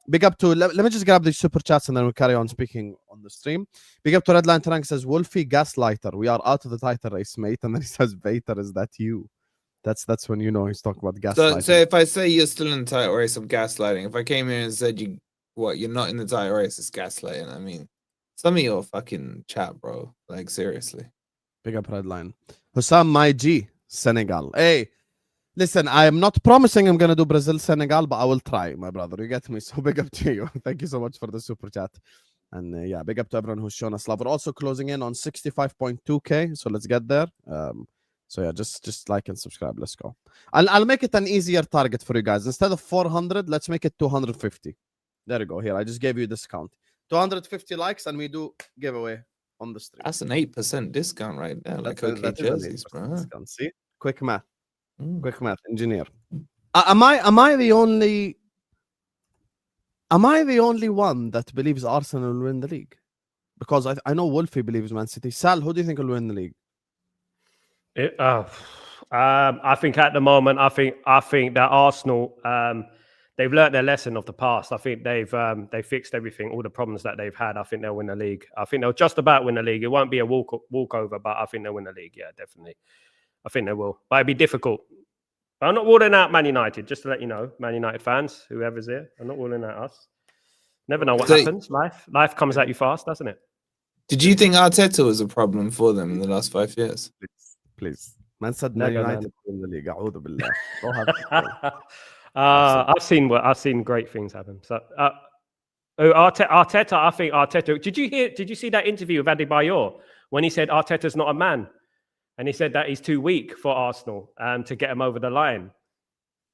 Big up to, let me just grab these super chats and then we'll carry on speaking on the stream. Big up to Redline Trank says, Wolfie Gaslighter. We are out of the title race, mate. And then he says, Vader, is that you? That's when he's talking about gaslighting. So if I say you're still in the title race of gaslighting, if I came here and said you're not in the title race, it's gaslighting. I mean, some of your fucking chat, bro. Like, seriously. Big up Redline. Husam, my G, Senegal. Hey, listen, I am not promising I'm going to do Brazil-Senegal, but I will try, my brother. You get me? So big up to you. Thank you so much for the super chat. And yeah, big up to everyone who's shown us love. We're also closing in on 65.2K, so let's get there. So yeah, just like and subscribe. Let's go. I'll make it an easier target for you guys. Instead of 400, let's make it 250. There you go. Here, I just gave you a discount. 250 likes and we do giveaway on the stream. That's an 8% discount right there. Like, okay, jerseys, bro. Discount. See? Quick math. Quick math, engineer. Am I the only one that believes Arsenal will win the league? Because I know Wolfie believes Man City. Sal, who do you think will win the league? I think at the moment, I think that Arsenal, they've learnt their lesson of the past. I think they've fixed everything, all the problems that they've had. I think they'll win the league. I think they'll just about win the league. It won't be a walkover, but I think they'll win the league. Yeah, definitely. I think they will. But it'd be difficult. But I'm not ruling out Man United, just to let you know, Man United fans, whoever's here. I'm not ruling out us. Never know what happens. Life comes at you fast, doesn't it? Did you think Arteta was a problem for them in the last 5 years? Please. Man said Man United win the league. A'udhu billah. I've seen great things happen. So Arteta, I think Arteta. Did you see that interview with Adebayor when he said Arteta's not a man? And he said that he's too weak for Arsenal to get him over the line.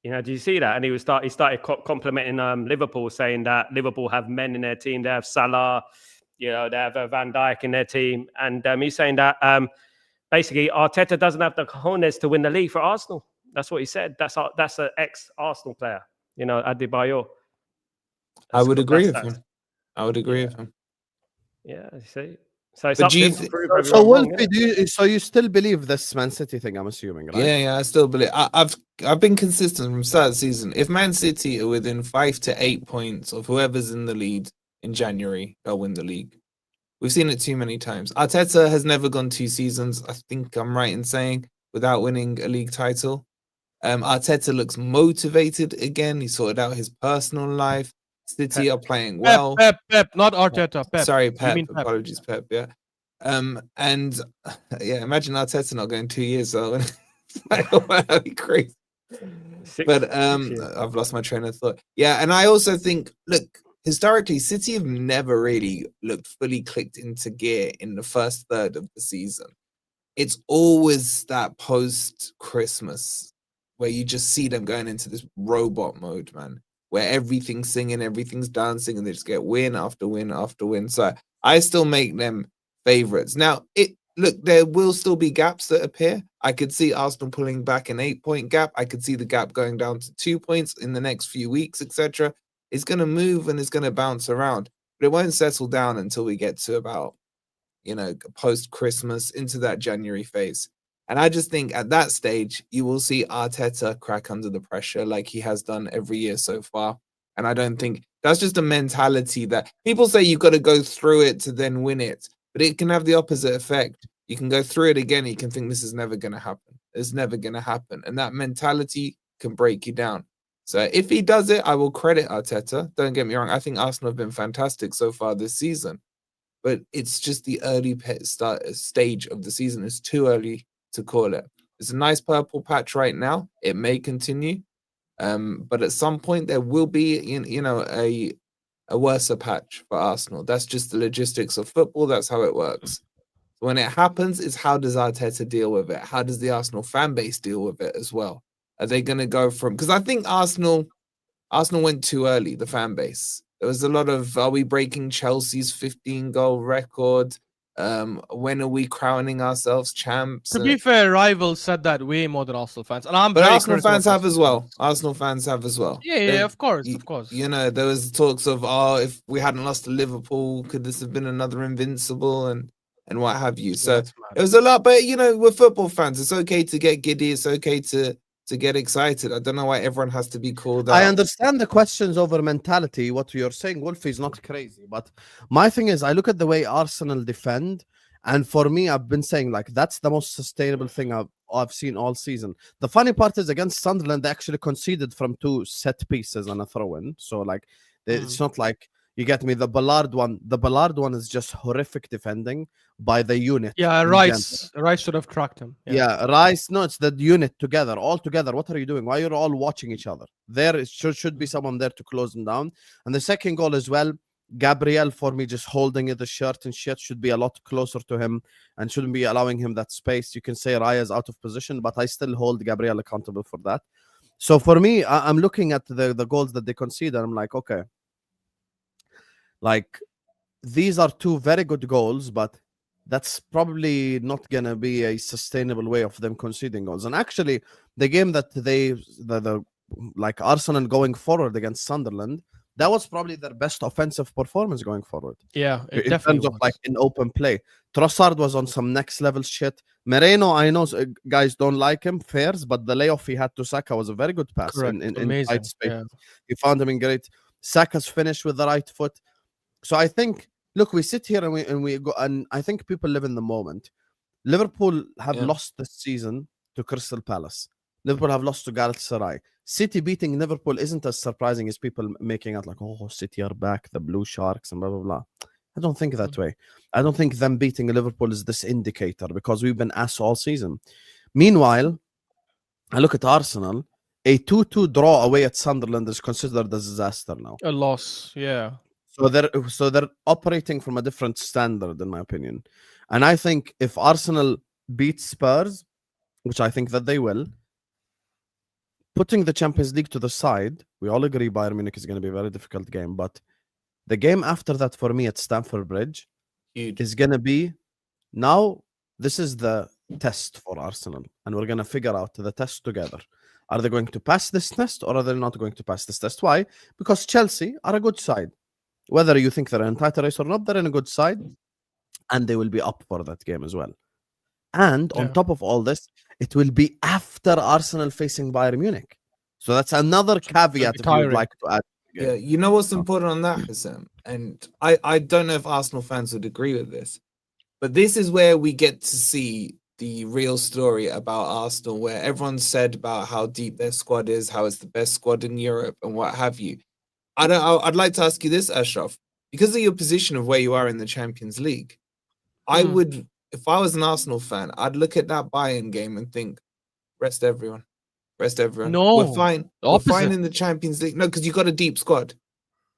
Did you see that? And he started complimenting Liverpool, saying that Liverpool have men in their team. They have Salah, they have Van Dijk in their team. And he's saying that basically Arteta doesn't have the cojones to win the league for Arsenal. That's what he said. That's an ex-Arsenal player. Adebayor. I would agree with That's- him. I would agree with him. Yeah, you see. So it's But up do to you him to thi- prove So, everyone wrong, Wolfie, innit? so you still believe this Man City thing? I'm assuming, right? Yeah, I still believe. I've been consistent from start of the season. If Man City are within 5 to 8 points of whoever's in the lead in January, they'll win the league. We've seen it too many times. Arteta has never gone 2 seasons, I think I'm right in saying, without winning a league title. Arteta looks motivated again. He sorted out his personal life. City are playing well. Pep, not Arteta. Pep. Sorry, You Pep. mean Pep? Apologies, Pep. Yeah. And yeah, imagine Arteta not going 2 years. So that'd be crazy. But I've lost my train of thought. Yeah, and I also think, look, historically, City have never really looked fully clicked into gear in the first third of the season. It's always that post-Christmas where you just see them going into this robot mode, man, where everything's singing, everything's dancing, and they just get win after win after win. So I still make them favorites. Now, look, there will still be gaps that appear. I could see Arsenal pulling back an 8-point gap. I could see the gap going down to 2 points in the next few weeks, etc. It's going to move and it's going to bounce around, but it won't settle down until we get to about, post Christmas into that January phase. And I just think at that stage, you will see Arteta crack under the pressure like he has done every year so far. And I don't think that's just a mentality that people say you've got to go through it to then win it, but it can have the opposite effect. You can go through it again. You can think this is never going to happen. It's never going to happen. And that mentality can break you down. So if he does it, I will credit Arteta. Don't get me wrong. I think Arsenal have been fantastic so far this season, but it's just the early stage of the season. It's too early to call it. It's a nice purple patch right now. It may continue, but at some point there will be, a worse patch for Arsenal. That's just the logistics of football. That's how it works. When it happens, is how does Arteta deal with it? How does the Arsenal fan base deal with it as well? Are they going to go from? Because I think Arsenal went too early. The fan base. There was a lot of, are we breaking Chelsea's 15-goal record? When are we crowning ourselves champs? To be fair, rivals said that way more than Arsenal fans, and but Arsenal fans have as well. Arsenal fans have as well. Yeah, of course. There was talks of, if we hadn't lost to Liverpool, could this have been another Invincible and what have you? So it was a lot, but we're football fans. It's okay to get giddy. It's okay to get excited. I don't know why everyone has to be called out. I understand the questions over mentality. What you're saying, Wolfie, is not crazy. But my thing is, I look at the way Arsenal defend, and for me, I've been saying, that's the most sustainable thing I've seen all season. The funny part is, against Sunderland, they actually conceded from 2 set pieces and a throw-in. So, it's not like, you get me, the Ballard one is just horrific defending by the unit. Yeah, Rice should have tracked him. Yeah, Rice. No, it's the unit together, all together. What are you doing? Why are you all watching each other? There should be someone there to close them down. And the second goal as well, Gabriel, for me, just holding the shirt and shit, should be a lot closer to him and shouldn't be allowing him that space. You can say Raya's out of position, but I still hold Gabriel accountable for that. So for me, I'm looking at the goals that they concede, and I'm like, okay, these are 2 very good goals, but that's probably not going to be a sustainable way of them conceding goals. And actually, the game that Arsenal going forward against Sunderland, that was probably their best offensive performance going forward. Yeah, in terms of in open play. Trossard was on some next level shit. Moreno, I know guys don't like him, fairs, but the layoff he had to Saka was a very good pass in tight space. Yeah. He found him in great. Saka's finished with the right foot. So I think, look, we sit here and we go, and I think people live in the moment. Liverpool have lost this season to Crystal Palace. Liverpool have lost to Galatasaray. City beating Liverpool isn't as surprising as people making it City are back, the Blue Sharks, and blah, blah, blah. I don't think that way. I don't think them beating Liverpool is this indicator, because we've been ass all season. Meanwhile, I look at Arsenal, a 2-2 draw away at Sunderland is considered a disaster now. A loss, yeah. So they're operating from a different standard, in my opinion. And I think if Arsenal beat Spurs, which I think that they will, putting the Champions League to the side, we all agree Bayern Munich is going to be a very difficult game. But the game after that for me at Stamford Bridge is going to be, now this is the test for Arsenal. And we're going to figure out the test together. Are they going to pass this test or are they not going to pass this test? Why? Because Chelsea are a good side. Whether you think they're in title race or not, they're in a good side, and they will be up for that game as well. And on top of all this, it will be after Arsenal facing Bayern Munich. So that's another caveat if you would like to add. Yeah, you know what's important on that, Husam? And I don't know if Arsenal fans would agree with this, but this is where we get to see the real story about Arsenal, where everyone said about how deep their squad is, how it's the best squad in Europe, and what have you. I'd like to ask you this, Ashraf, because of your position of where you are in the Champions League. I would, if I was an Arsenal fan, I'd look at that Bayern game and think, rest everyone. Rest everyone. No, we're fine. We're fine in the Champions League. No, because you got a deep squad.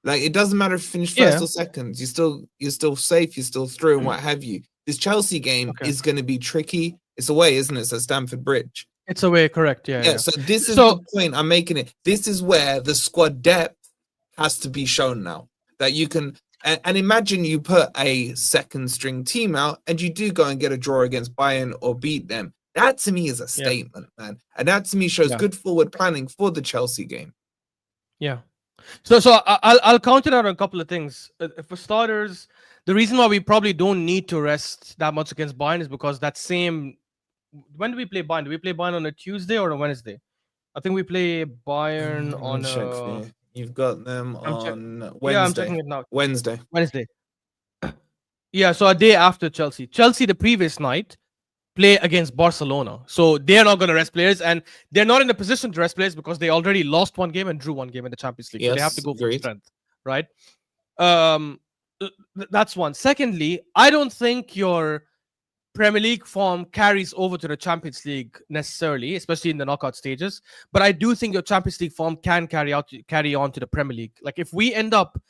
Like, it doesn't matter if you finish first or second. You're still safe. You're still through, and what have you. This Chelsea game is going to be tricky. It's away, isn't it? It's at Stamford Bridge. It's away, correct? Yeah. So this is the point I'm making. It. This is where the squad depth has to be shown now. That you can. And imagine you put a second string team out and you do go and get a draw against Bayern or beat them. That to me is a statement, man. And that to me shows good forward planning for the Chelsea game. Yeah. So I'll counter out on a couple of things. For starters, the reason why we probably don't need to rest that much against Bayern is because that same... When do we play Bayern? Do we play Bayern on a Tuesday or a Wednesday? I think we play Bayern on a... You've got them on Wednesday. Yeah, I'm checking it now. Wednesday. Yeah, so a day after Chelsea. Chelsea, the previous night, play against Barcelona. So they're not going to rest players, and they're not in a position to rest players because they already lost one game and drew one game in the Champions League. Yes, so they have to go for strength, right? That's one. Secondly, I don't think your Premier League form carries over to the Champions League necessarily, especially in the knockout stages. But I do think your Champions League form can carry on to the Premier League. Like if we end up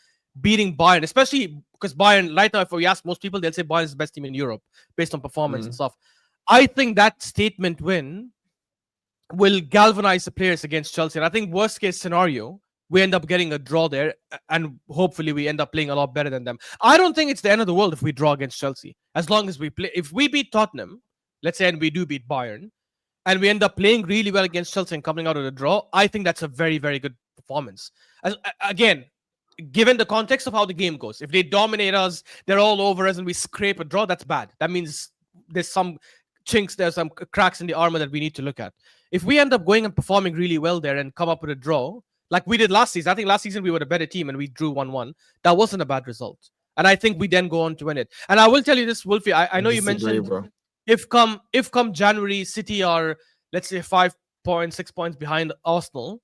beating Bayern, especially because Bayern, right now, if we ask most people, they'll say Bayern is the best team in Europe based on performance and stuff. I think that statement win will galvanize the players against Chelsea. And I think worst case scenario, we end up getting a draw there, and hopefully we end up playing a lot better than them. I don't think it's the end of the world if we draw against Chelsea. As long as we play, if we beat Tottenham, let's say, and we do beat Bayern, and we end up playing really well against Chelsea and coming out of the draw, I think that's a very, very good performance. Again, given the context of how the game goes, if they dominate us, they're all over us, and we scrape a draw, that's bad. That means there's some chinks, there's some cracks in the armor that we need to look at. If we end up going and performing really well there and come up with a draw, like we did last season. I think last season we were a better team and we drew 1-1. That wasn't a bad result. And I think we then go on to win it. And I will tell you this, Wolfie, I know you mentioned if come January, City are, let's say, 5 points, 6 points behind Arsenal,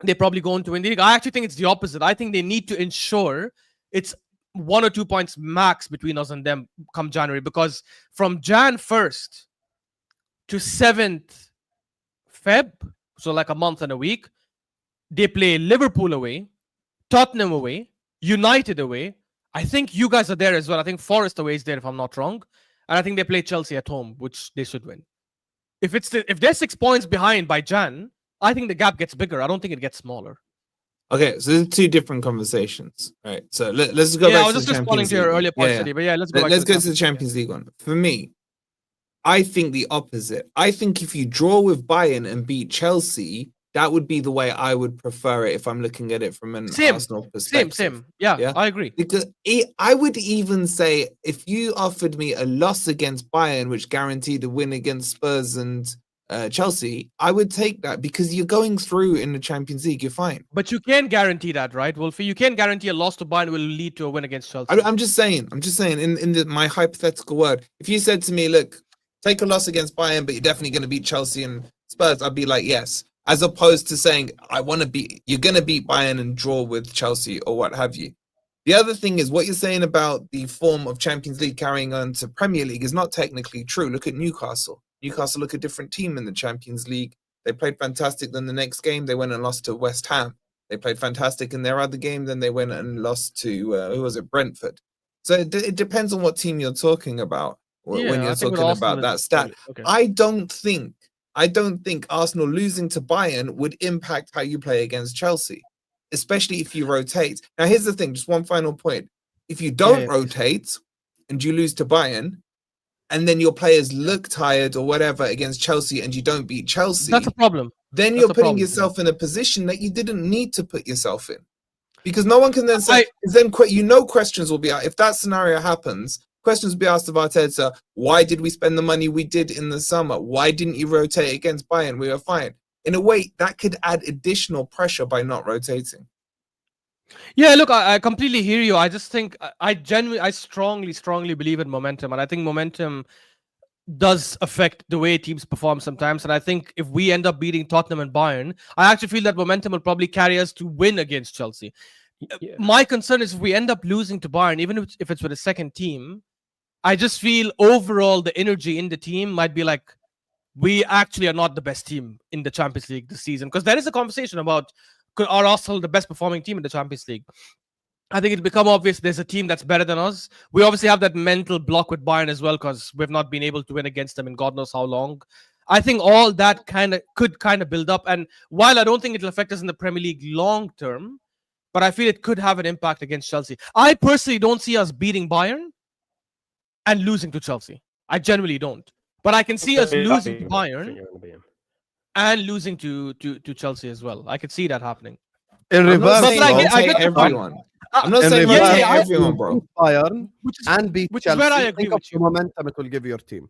they probably go on to win the league. I actually think it's the opposite. I think they need to ensure it's 1 or 2 points max between us and them come January. Because from Jan 1st to 7th Feb, so like a month and a week, they play Liverpool away, Tottenham away, United away. I think you guys are there as well. I think Forest away is there, if I'm not wrong. And I think they play Chelsea at home, which they should win. If they're 6 points behind by Jan, I think the gap gets bigger. I don't think it gets smaller. Okay, so there's two different conversations. All right, so let's go back to the Champions League. I was just responding to your earlier points, but yeah, let's go to the Champions League one. For me, I think the opposite. I think if you draw with Bayern and beat Chelsea, that would be the way I would prefer it if I'm looking at it from an Arsenal perspective. Same. Yeah, I agree. Because I would even say if you offered me a loss against Bayern, which guaranteed a win against Spurs and Chelsea, I would take that because you're going through in the Champions League. You're fine. But you can't guarantee that, right, Wolfie? You can't guarantee a loss to Bayern will lead to a win against Chelsea. I'm just saying. In my hypothetical word, if you said to me, look, take a loss against Bayern, but you're definitely going to beat Chelsea and Spurs, I'd be like, yes. As opposed to saying, you're going to beat Bayern and draw with Chelsea or what have you. The other thing is what you're saying about the form of Champions League carrying on to Premier League is not technically true. Look at Newcastle. Newcastle look a different team in the Champions League. They played fantastic. Then the next game, they went and lost to West Ham. They played fantastic in their other game. Then they went and lost to, Brentford. So it depends on what team you're talking about when you're talking about that stat. Okay. I don't think Arsenal losing to Bayern would impact how you play against Chelsea, especially if you rotate. Now, here's the thing, just one final point. If you don't rotate and you lose to Bayern, and then your players look tired or whatever against Chelsea and you don't beat Chelsea, that's a problem. then That's you're the putting problem, yeah. yourself in a position that you didn't need to put yourself in. Because no one can then say, I- 'cause then questions will be out. If that scenario happens, questions will be asked of Arteta, why did we spend the money we did in the summer? Why didn't you rotate against Bayern? We were fine. In a way, that could add additional pressure by not rotating. Yeah, look, I completely hear you. I just think I strongly believe in momentum, and I think momentum does affect the way teams perform sometimes. And I think if we end up beating Tottenham and Bayern, I actually feel that momentum will probably carry us to win against Chelsea. Yeah. My concern is if we end up losing to Bayern, even if it's with a second team, I just feel overall the energy in the team might be like, we actually are not the best team in the Champions League this season. Because there is a conversation about, are Arsenal the best performing team in the Champions League? I think it's become obvious there's a team that's better than us. We obviously have that mental block with Bayern as well because we've not been able to win against them in God knows how long. I think all that could build up. And while I don't think it'll affect us in the Premier League long term, but I feel it could have an impact against Chelsea. I personally don't see us beating Bayern and losing to Chelsea. I generally don't. But I can see us losing to Bayern and losing to Chelsea as well. I could see that happening. In I'm not reverse, saying but I though, get your point. everyone. I'm not in saying reverse, rotate yeah, everyone, bro. beat Bayern Which is, and beat which Chelsea. is where I agree Think of with the you. momentum it will give your team.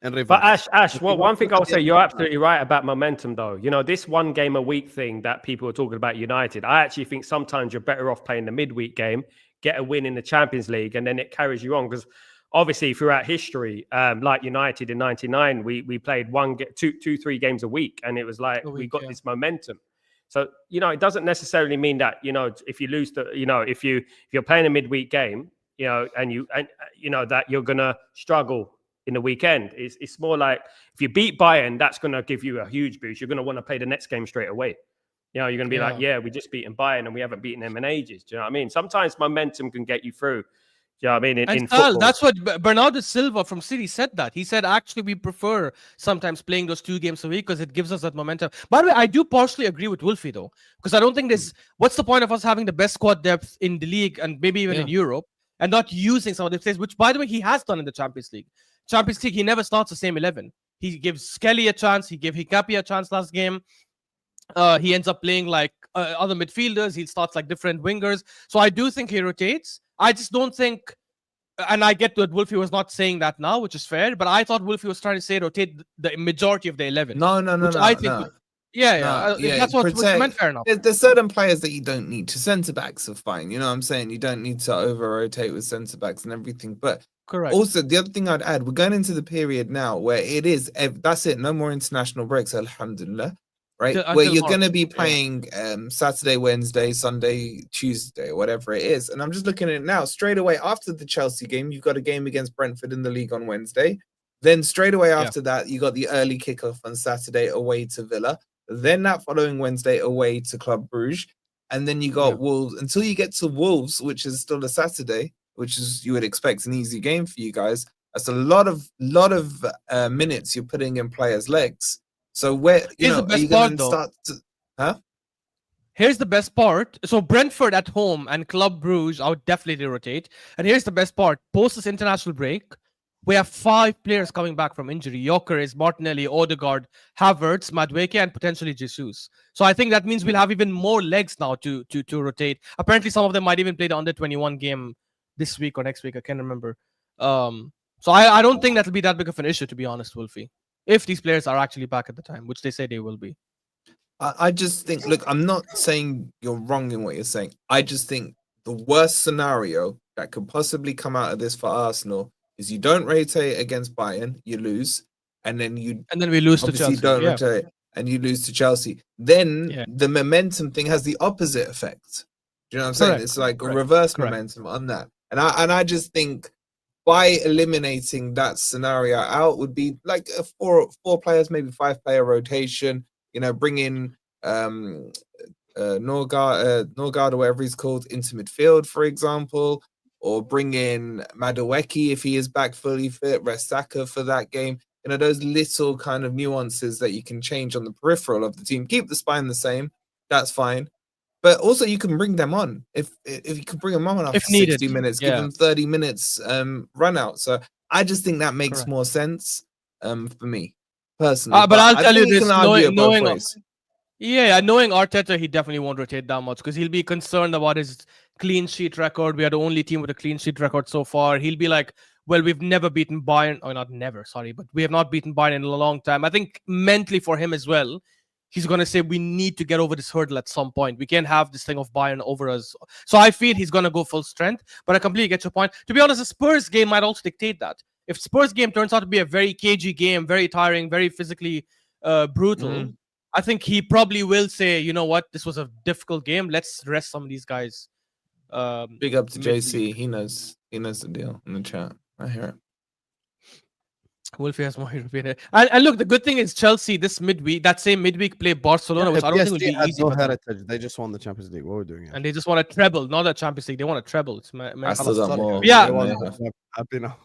In reverse. But Ash, well, think one of- thing I'll say, you're absolutely right about momentum, though. You know, this one game a week thing that people are talking about United, I actually think sometimes you're better off playing the midweek game, get a win in the Champions League, and then it carries you on. Because obviously, throughout history, like United in '99, we played two, 3 games a week, and it was like we got this momentum. So, you know, it doesn't necessarily mean that, you know, if you lose if you're playing a midweek game, you know, and you know that you're gonna struggle in the weekend. It's more like if you beat Bayern, that's gonna give you a huge boost. You're gonna want to play the next game straight away. You know, you're gonna be like, yeah, we just beaten Bayern and we haven't beaten them in ages. Do you know what I mean? Sometimes momentum can get you through. Do you know what I mean? In football. That's what Bernardo Silva from City said that. He said, actually, we prefer sometimes playing those 2 games a week because it gives us that momentum. By the way, I do partially agree with Wolfie, though, because I don't think what's the point of us having the best squad depth in the league and maybe even in Europe and not using some of the players, which, by the way, he has done in the Champions League. Champions League, he never starts the same 11. He gives Kelly a chance. He gave Hikapi a chance last game. He ends up playing like other midfielders. He starts like different wingers. So I do think he rotates. I just don't think, and I get that Wolfie was not saying that now, which is fair, but I thought Wolfie was trying to say rotate the majority of the 11. No. I think that's what meant. Fair enough. There's certain players that you don't need to. Centre backs are fine. You know what I'm saying? You don't need to over rotate with centre backs and everything. But Correct. Also, the other thing I'd add, we're going into the period now where that's it. No more international breaks, alhamdulillah. Right? Where you're going to be playing Saturday, Wednesday, Sunday, Tuesday, or whatever it is. And I'm just looking at it now. Straight away after the Chelsea game, you've got a game against Brentford in the league on Wednesday. Then straight away after that, you got the early kickoff on Saturday away to Villa. Then that following Wednesday away to Club Brugge. And then you got Wolves until you get to Wolves, which is still a Saturday, which is, you would expect, an easy game for you guys. That's a lot of minutes you're putting in players' legs. So where are you going to start to, Here's the best part. So Brentford at home and Club Brugge, I would definitely rotate. And here's the best part. Post this international break, we have 5 players coming back from injury. Gyökeres, Martinelli, Odegaard, Havertz, Madueke, and potentially Jesus. So I think that means we'll have even more legs now to rotate. Apparently, some of them might even play the under-21 game this week or next week. I can't remember. So I don't think that'll be that big of an issue, to be honest, Wolfie. If these players are actually back at the time, which they say they will be. I just think, look, I'm not saying you're wrong in what you're saying. I just think the worst scenario that could possibly come out of this for Arsenal is you don't rotate against Bayern, you lose, and then we lose to Chelsea. Don't rotate and you lose to Chelsea. Then the momentum thing has the opposite effect. Do you know what I'm saying? It's like a reverse momentum on that. And I just think by eliminating that scenario out would be like a four players, maybe 5-player rotation. You know, bring in Norgard or whatever he's called into midfield, for example, or bring in Madueke if he is back fully fit, rest Saka for that game. You know, those little kind of nuances that you can change on the peripheral of the team. Keep the spine the same, that's fine. But also you can bring them on if you can bring them on after 60 minutes, give them 30 minutes run out. So I just think that makes more sense for me personally. But I'll tell you this, Yeah, knowing Arteta, he definitely won't rotate that much because he'll be concerned about his clean sheet record. We are the only team with a clean sheet record so far. He'll be like, well, we've never beaten Bayern, or not never, sorry, but we have not beaten Bayern in a long time. I think mentally for him as well, he's going to say we need to get over this hurdle at some point. We can't have this thing of Bayern over us. So I feel he's going to go full strength, but I completely get your point. To be honest, the Spurs game might also dictate that. If Spurs game turns out to be a very cagey game, very tiring, very physically brutal, I think he probably will say, you know what, this was a difficult game. Let's rest some of these guys. Big up to midweek. JC. He knows the deal in the chat. I hear it. Wolfie has more European. And look, the good thing is Chelsea this midweek, that same midweek play Barcelona, which I don't think will be has easy. no for them. heritage. They just won the Champions League. What are we doing here? And they just want a treble, not a Champions League. They want a treble. It's I still got more. Yeah. They Yeah. won. Happy now.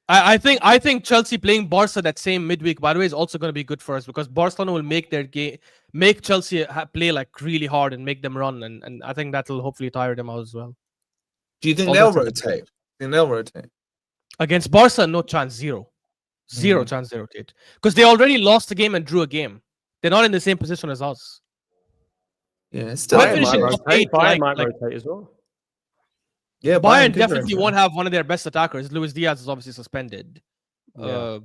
I think Chelsea playing Barca that same midweek, by the way, is also going to be good for us because Barcelona will make their game, make Chelsea play like really hard and make them run, and I think that'll hopefully tire them out as well. Do you think All they'll the time. rotate? Think they'll rotate? Against Barca, no chance, zero chance they rotate because they already lost the game and drew a game. They're not in the same position as us. Yeah, it's still. We're Bayern finishing might top rotate. eight, Bayern might like- rotate as well. Yeah, Bayern could definitely rotate. won't have one of their best attackers. Luis Diaz is obviously suspended. Yeah.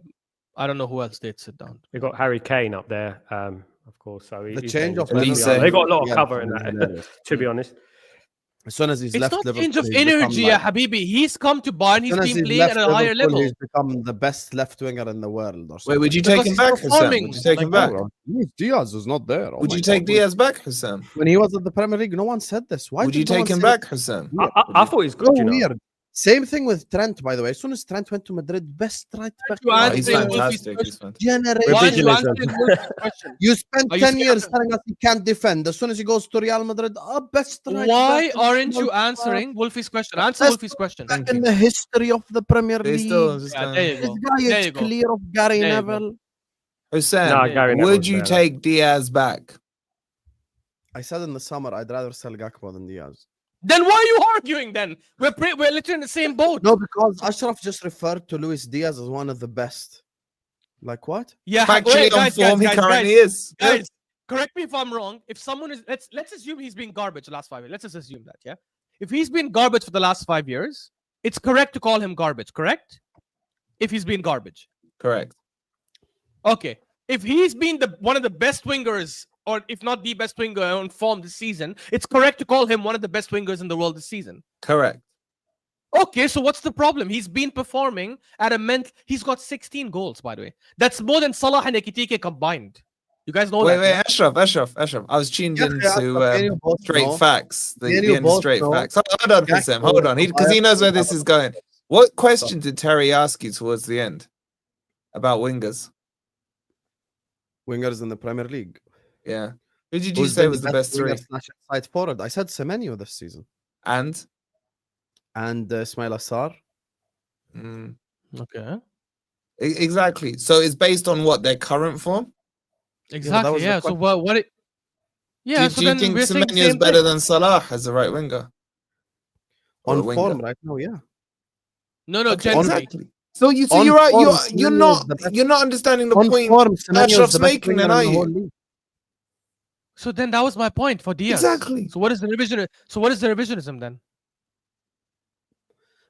I don't know who else they'd sit down. They got Harry Kane up there, of course. So The he's change of Elise. they got a lot of Yeah, cover in that. hilarious. To be honest, As soon as he's It's left not Liverpool, change of he's become energy, like- Habibi. He's come to Bayern. He's as soon as been he's playing left at a higher Liverpool, level. He's become the best left winger in the world. Or Wait, something. would you Because take him he's back, Husam? performing Would you take him like back? Luis Diaz is not there. Oh Would my you God. take Diaz back, Husam? When he was at the Premier League, no one said this. Why Would did you no take one him say back, it? Husam? I thought he was So good. You know, weird. Same thing with Trent, by the way. As soon as Trent went to Madrid, best right back. You Oh, answer he's Wolfie's fantastic. He's question. fantastic. Generation. Why are you Ridiculous. answering Wolfie's question? You spent Are you 10 scared years of- telling us he can't defend. As soon as he goes to Real Madrid, best right Why back in aren't you the answering Wolfie's question? Answer Best Wolfie's question. back in the history of the Premier They League. still just Yeah, going. there you This go. guy There is you go. clear of Gary There you go. Neville. Husam, Nah, Gary Neville would was you better. take Diaz back? I said in the summer, I'd rather sell Gakpo than Diaz. Then why are you arguing then? We're literally in the same boat. No, because Ashraf just referred to Luis Diaz as one of the best. Like what? Yeah, Factually wait, on guys, form, he currently is. Yeah. Guys, correct me if I'm wrong. If someone is, let's assume he's been garbage the last 5 years. Let's just assume that, yeah. If he's been garbage for the last 5 years, it's correct to call him garbage. Correct? If he's been garbage, Correct. okay. If he's been one of the best wingers, or if not the best winger on form this season, it's correct to call him one of the best wingers in the world this season. Correct. Okay, so what's the problem? He's been performing at a he's got 16 goals, by the way. That's more than Salah and Ekitike combined. You guys know Wait, that? wait, yeah? Ashraf. I was tuned Yeah, into both straight know. facts. Me and The you end of both straight know. facts. Hold on, Husam. Hold on. Because he knows where this is going. What question did Terry ask you towards the end about wingers? Wingers in the Premier League. Yeah. Who did you Who's say been was the best three? Side forward. I said Semenyo this season. And? Ismail Assar. Mm, Okay. exactly. So it's based on what, their current form? Exactly. was the Yeah. So what it? Yeah. so do you then think we're saying Semenyo is same better thing. than Salah as a right winger? Or a On winger? form right now, yeah. No, Okay, generally. exactly. So On you're right. form, You're Semenyo not is the best. you're not understanding the On point. form, Semenyo is Ashraf's the best making winger then, in are the whole you? league. So then that was my point for Diaz. Exactly. So what is the revision? So what is the revisionism then?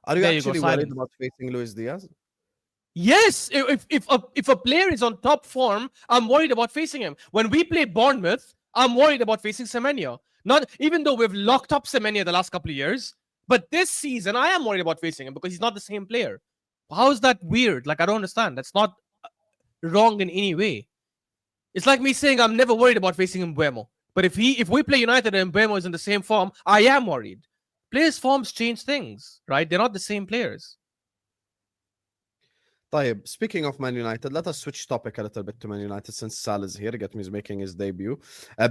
Are you There you go, actually worried silence. about facing Luis Diaz? Yes. If a player is on top form, I'm worried about facing him. When we play Bournemouth, I'm worried about facing Semenyo. Not even though we've locked up Semenyo the last couple of years, but this season I am worried about facing him because he's not the same player. How is that weird? Like I don't understand. That's not wrong in any way. It's like me saying I'm never worried about facing Mbeumo. But if we play United and Mbeumo is in the same form, I am worried. Players' forms change things, right? They're not the same players. طيب, speaking of Man United, let us switch topic a little bit to Man United since Sal is here. Get me is making his debut.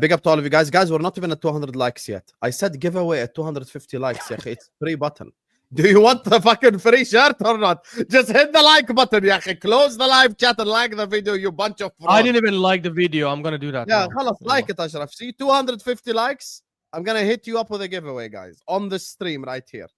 Big up to all of you guys. Guys, we're not even at 200 likes yet. I said giveaway at 250 likes. يا أخي. It's free button. Do you want the fucking free shirt or not? Just hit the like button. يا أخي. Close the live chat and like the video, you bunch of frauds. I didn't even like the video. I'm gonna do that. Yeah, now. خلاص, like it, Ashraf. See, 250 likes. I'm gonna hit you up with a giveaway, guys, on the stream right here.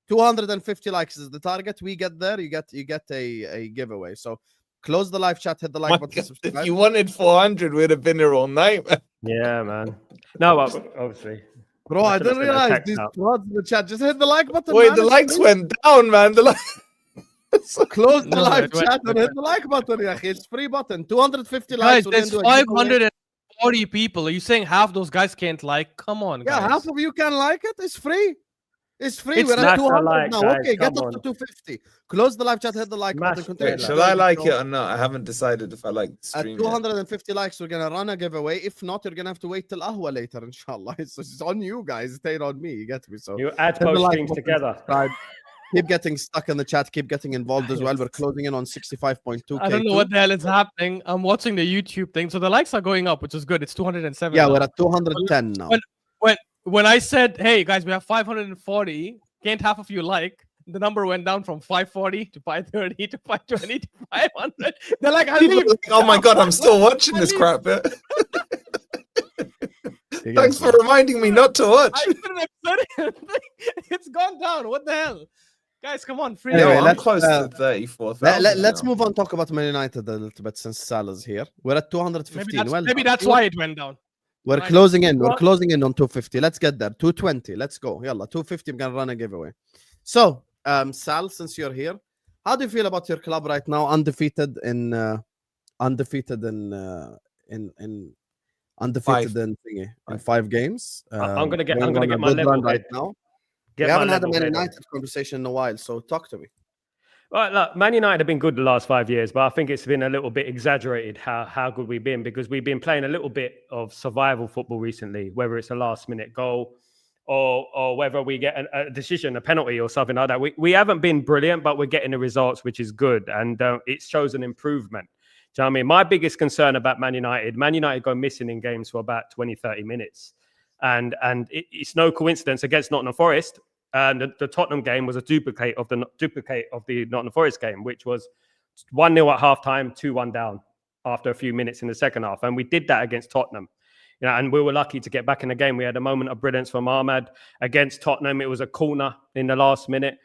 250 likes is the target. We get there, you get a giveaway. So Close the live chat, hit the My like button, God, subscribe. if you wanted 400, we'd have been here all night, man. Yeah, man. No, obviously. Bro, I should've didn't sent a realize text these out. frauds in the chat. Just hit the like button. Wait, man. the It's likes free. went down, man. Close the No, live it went- chat and hit the like button. Yeah, it's free button. 250 Guys, likes. We're there's gonna do a giveaway. 540 people. Are you saying half those guys can't like? Come on, Yeah, guys. half of you can like it. It's free. It's free. It's We're at not a 200 like, now. guys, Okay, get come up on. to 250. Close the live chat, hit the like Smash button. it. Continue. Wait, to shall enjoy I the like show. it or not? I haven't decided if I like the At stream yet. 250 likes, we're gonna run a giveaway. If not, you're gonna have to wait till Ahwa later, inshallah. It's on you guys. It ain't on me. You get me? So You add hit the both like streams button, together. subscribe. Keep getting stuck in the chat. Keep getting involved as well. We're closing in on 65.2k. I don't know what the hell is happening. I'm watching the YouTube thing, so the likes are going up, which is good. It's 207. Yeah, now. we're at 210 now. When I said, "Hey guys, we have 540," can't half of you like? The number went down from 540 to 530 to 520 to 500. They're like, I People leave. are like, oh my God, I'm still watching this crap. Thanks for reminding me not to watch. I couldn't have said it. It's gone down. What the hell? Guys, come on. Free. Anyway, Yo, I'm let's, close to 34,000. Let's move on. Talk about Man United a little bit since Salah's here. We're at 215. Maybe that's why it went down. We're Right. closing in. We're closing in on 250. Let's get there. 220. Let's go. Yalla, 250. I'm gonna run a giveaway. So, Sal, since you're here, how do you feel about your club right now? Undefeated in undefeated in thingy, in 5 games. I'm gonna get going on a my good level run right head. now. Get We my haven't had a level Man head on. United conversation in a while, so talk to me. Well, look, Man United have been good the last 5 years, but I think it's been a little bit exaggerated how good we've been, because we've been playing a little bit of survival football recently, whether it's a last-minute goal or whether we get a decision, a penalty or something like that. We haven't been brilliant, but we're getting the results, which is good, and it shows an improvement. Do you know what I mean? My biggest concern about Man United go missing in games for about 20, 30 minutes. And it's no coincidence against Nottingham Forest. The Tottenham game was a duplicate of the Nottingham Forest game, which was 1-0 at halftime, 2-1 down after a few minutes in the second half. And we did that against Tottenham. You know, and we were lucky to get back in the game. We had a moment of brilliance from Ahmad against Tottenham. It was a corner in the last minute.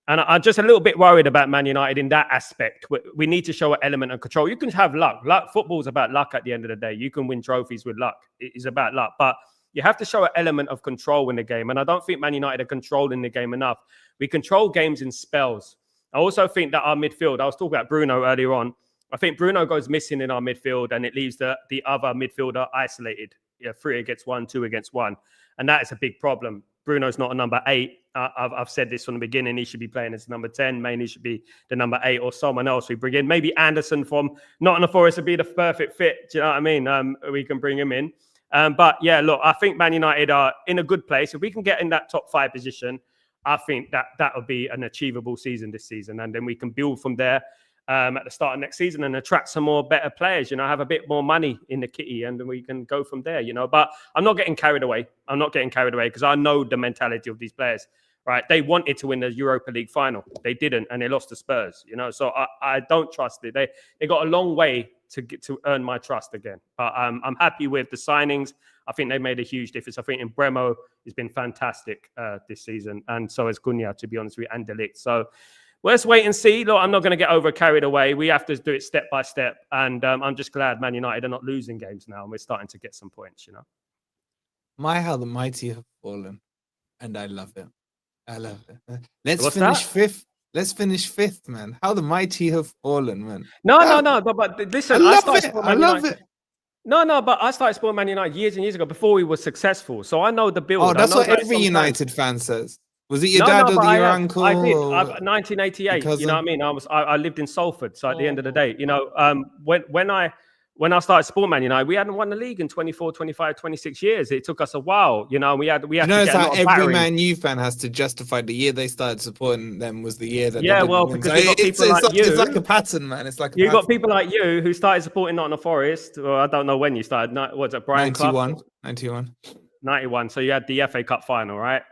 And I'm just a little bit worried about Man United in that aspect. We need to show an element of control. You can have luck. Football's about luck at the end of the day. You can win trophies with luck. It is about luck. But you have to show an element of control in the game. And I don't think Man United are controlling the game enough. We control games in spells. I also think that our midfield, I was talking about Bruno earlier on. I think Bruno goes missing in our midfield and it leaves the other midfielder isolated. 3 against 1, 2 against 1. And that is a big problem. Bruno's not a number 8. I've said this from the beginning. He should be playing as number 10. Mainly should be the number 8 or someone else we bring in. Maybe Anderson from Nottingham Forest would be the perfect fit. Do you know what I mean? We can bring him in. But yeah, look, I think Man United are in a good place. If we can get in that top 5 position, I think that would be an achievable season this season. And then we can build from there at the start of next season and attract some more better players, have a bit more money in the kitty and then we can go from there, But I'm not getting carried away. Because I know the mentality of these players, right? They wanted to win the Europa League final. They didn't, and they lost to Spurs, So I don't trust it. They got a long way to get to earn my trust again. But I'm happy with the signings. I think they made a huge difference. I think Bremo has been fantastic this season, and so has Cunha, to be honest with you, and De Ligt. So let's wait and see. Look, I'm not going to get over carried away. We have to do it step by step, and I'm just glad Man United are not losing games now, and we're starting to get some points. How the mighty have fallen, and I love it. I love it. Let's What's finish that? 5th. Let's finish 5th, man. How the mighty have fallen, man. No. But listen, I love started it. supporting I Man love United. it. No, but I started supporting Man United years and years ago before we were successful. So I know the build. Oh, that's I know what that every sometimes- United fan says. Was it your dad or but your I uncle? I did. or 1988. cousin? You know what I mean? I lived in Salford. So at the end of the day, when I started supporting Man United, we hadn't won the league in 24, 25, 26 years. It took us a while. We had You to notice get a how lot of every battering. Man U fan has to justify the year they started supporting them was the year that they Yeah, didn't well, win. because So we've got people like you. it's like a pattern, man. It's like a You got pattern. people like you who started supporting Nottingham Forest. Well, I don't know when you started. Was it Brian Clough? 91. 91. So you had the FA Cup final, right?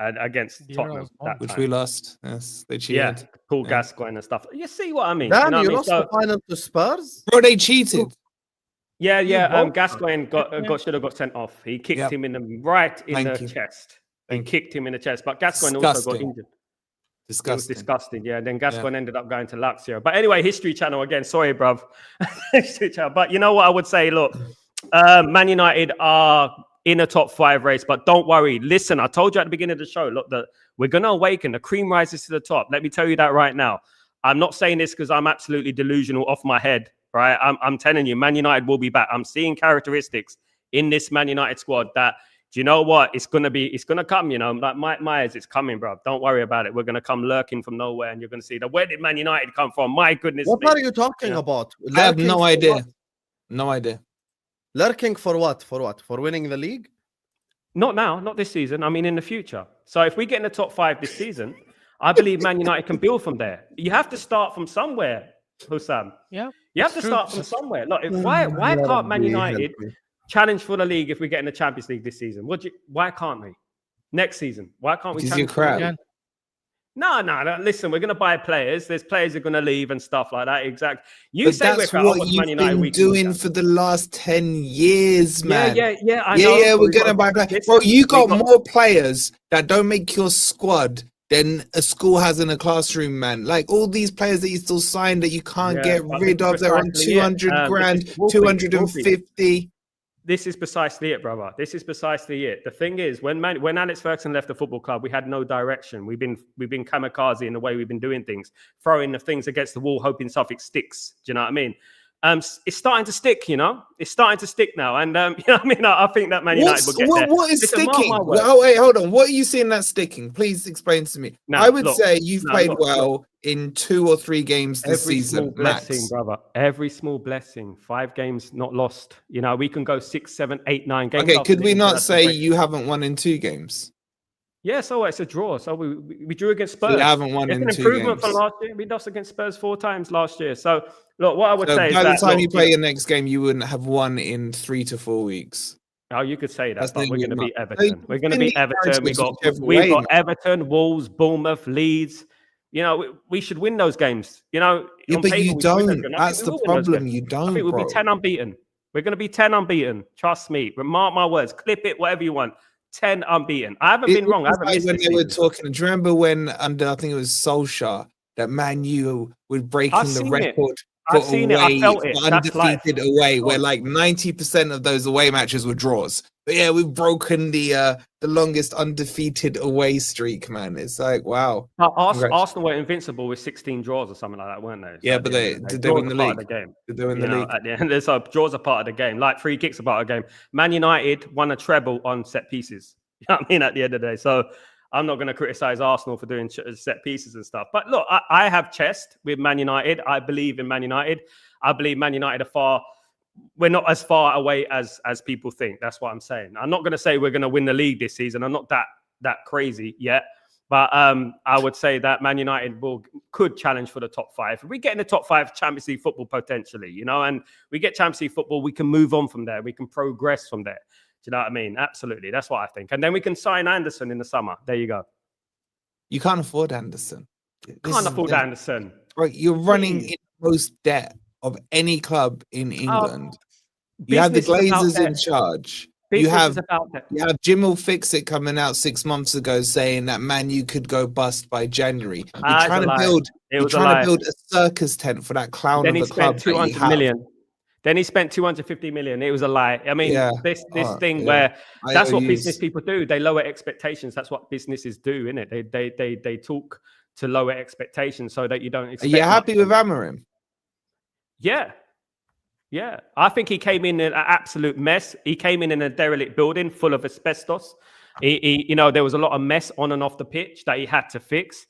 Against Yeah, Tottenham oh, that Which time. we lost. Yes, they Yeah, cheated. Paul Yeah. Gascoigne and stuff. You see what I mean? Damn, You know what I you mean? lost So, the final to Spurs? Bro, they cheated. yeah. broke Gascoigne should have got sent off. He kicked Yep. him in the Thank chest. He Thank kicked him in the chest. But Gascoigne also got Disgusting. injured. Disgusting. Disgusting. Yeah. Then Gascoigne ended up going to Lazio. But anyway, History Channel again. Sorry, bruv. History Channel. But you know what I would say? Look, Man United are in a top 5 race, but don't worry. Listen, I told you at the beginning of the show, look, we're going to awaken. The cream rises to the top. Let me tell you that right now. I'm not saying this because I'm absolutely delusional off my head, right? I'm telling you, Man United will be back. I'm seeing characteristics in this Man United squad that, do you know what? It's going to come, you know, like Mike Myers, it's coming, bro. Don't worry about it. We're going to come lurking from nowhere and you're going to see where did Man United come from? My goodness. What are you talking about? I have no idea. What? No idea. Lurking for what? For what? For winning the league? Not now, not this season. I mean, in the future. So if we get in the top 5 this season, I believe Man United can build from there. You have to start from somewhere, Husam. Yeah. You have to start from somewhere. Look, why can't Man United challenge for the league if we get in the Champions League this season? Why can't we? Next season, why can't we? Because you're crap. No. Listen, we're going to buy players. There's players who are going to leave and stuff like that. Exactly. But that's what you've been doing for the last 10 years, man. Yeah. I know. Yeah, we're going to buy players. Bro, you got more players that don't make your squad than a school has in a classroom, man. Like all these players that you still signed that you can't get rid of, they're on 200 grand, 250. This is precisely it, brother. This is precisely it. The thing is, when Alex Ferguson left the football club, we had no direction. We've been kamikaze in the way we've been doing things, throwing the things against the wall, hoping something sticks. Do you know what I mean? It's starting to stick, you know. It's starting to stick now, and you know what I mean. I think that Man United will get there. What is sticking? Oh wait, hold on. What are you seeing that's sticking? Please explain to me. I would say you've played well in 2 or 3 games this season. Small blessing, brother. Every small blessing. 5 games not lost. You know, we can go 6, 7, 8, 9 games. Okay, could we not say you haven't won in 2 games? Yeah, so it's a draw. So we drew against Spurs. So you haven't won in 2 games. It's an improvement from last year. We lost against Spurs 4 times last year. So look, what I would say is by that the time you play your next game, you wouldn't have won in 3 to 4 weeks. Oh, you could say that, but we're going to beat Everton. We're going to beat Everton. We've got Everton, Wolves, Bournemouth, Leeds. You know, we should win those games. You know, but you don't. That's the problem. You don't. I think we'll be 10 unbeaten. We're going to be 10 unbeaten. Trust me. Mark my words. Clip it, whatever you want. 10 unbeaten. I haven't been wrong. I haven't missed when they were talking. Do you remember when under I think it was Solskjaer that Man U was breaking the record? I've seen it. I felt it. Undefeated away, where like 90% of those away matches were draws. But yeah, we've broken the longest undefeated away streak, man. It's like wow. Arsenal were invincible with 16 draws or something like that, weren't they? Yeah, but did they win the league? Did they win the league? At the end, so draws are part of the game. Like free kicks are part of the game. Man United won a treble on set pieces. You know what I mean? At the end of the day, so I'm not going to criticize Arsenal for doing set pieces and stuff. But look, I have chest with Man United. I believe in Man United. I believe Man United we're not as far away as people think. That's what I'm saying. I'm not going to say we're going to win the league this season. I'm not that crazy yet. But I would say that Man United could challenge for the top 5. If we get in the top 5 Champions League football potentially, you know, and we get Champions League football, we can move on from there. We can progress from there. Do you know what I mean? Absolutely. That's what I think. And then we can sign Anderson in the summer. There you go. You can't afford Anderson. Can't afford Anderson. Right, you're running in the most debt of any club in England. You have the Glazers in charge. You have Jim will fix it coming out 6 months ago saying that Man U could go bust by January. You're trying to build a circus tent for that clown of a club. 200 million. Then he spent 250 million. It was a lie. I mean, this thing where that's what business people do. They lower expectations. That's what businesses do, isn't it? They talk to lower expectations so that you don't expect. Are you happy with Amorim? Yeah. I think he came in an absolute mess. He came in a derelict building full of asbestos. You know, there was a lot of mess on and off the pitch that he had to fix.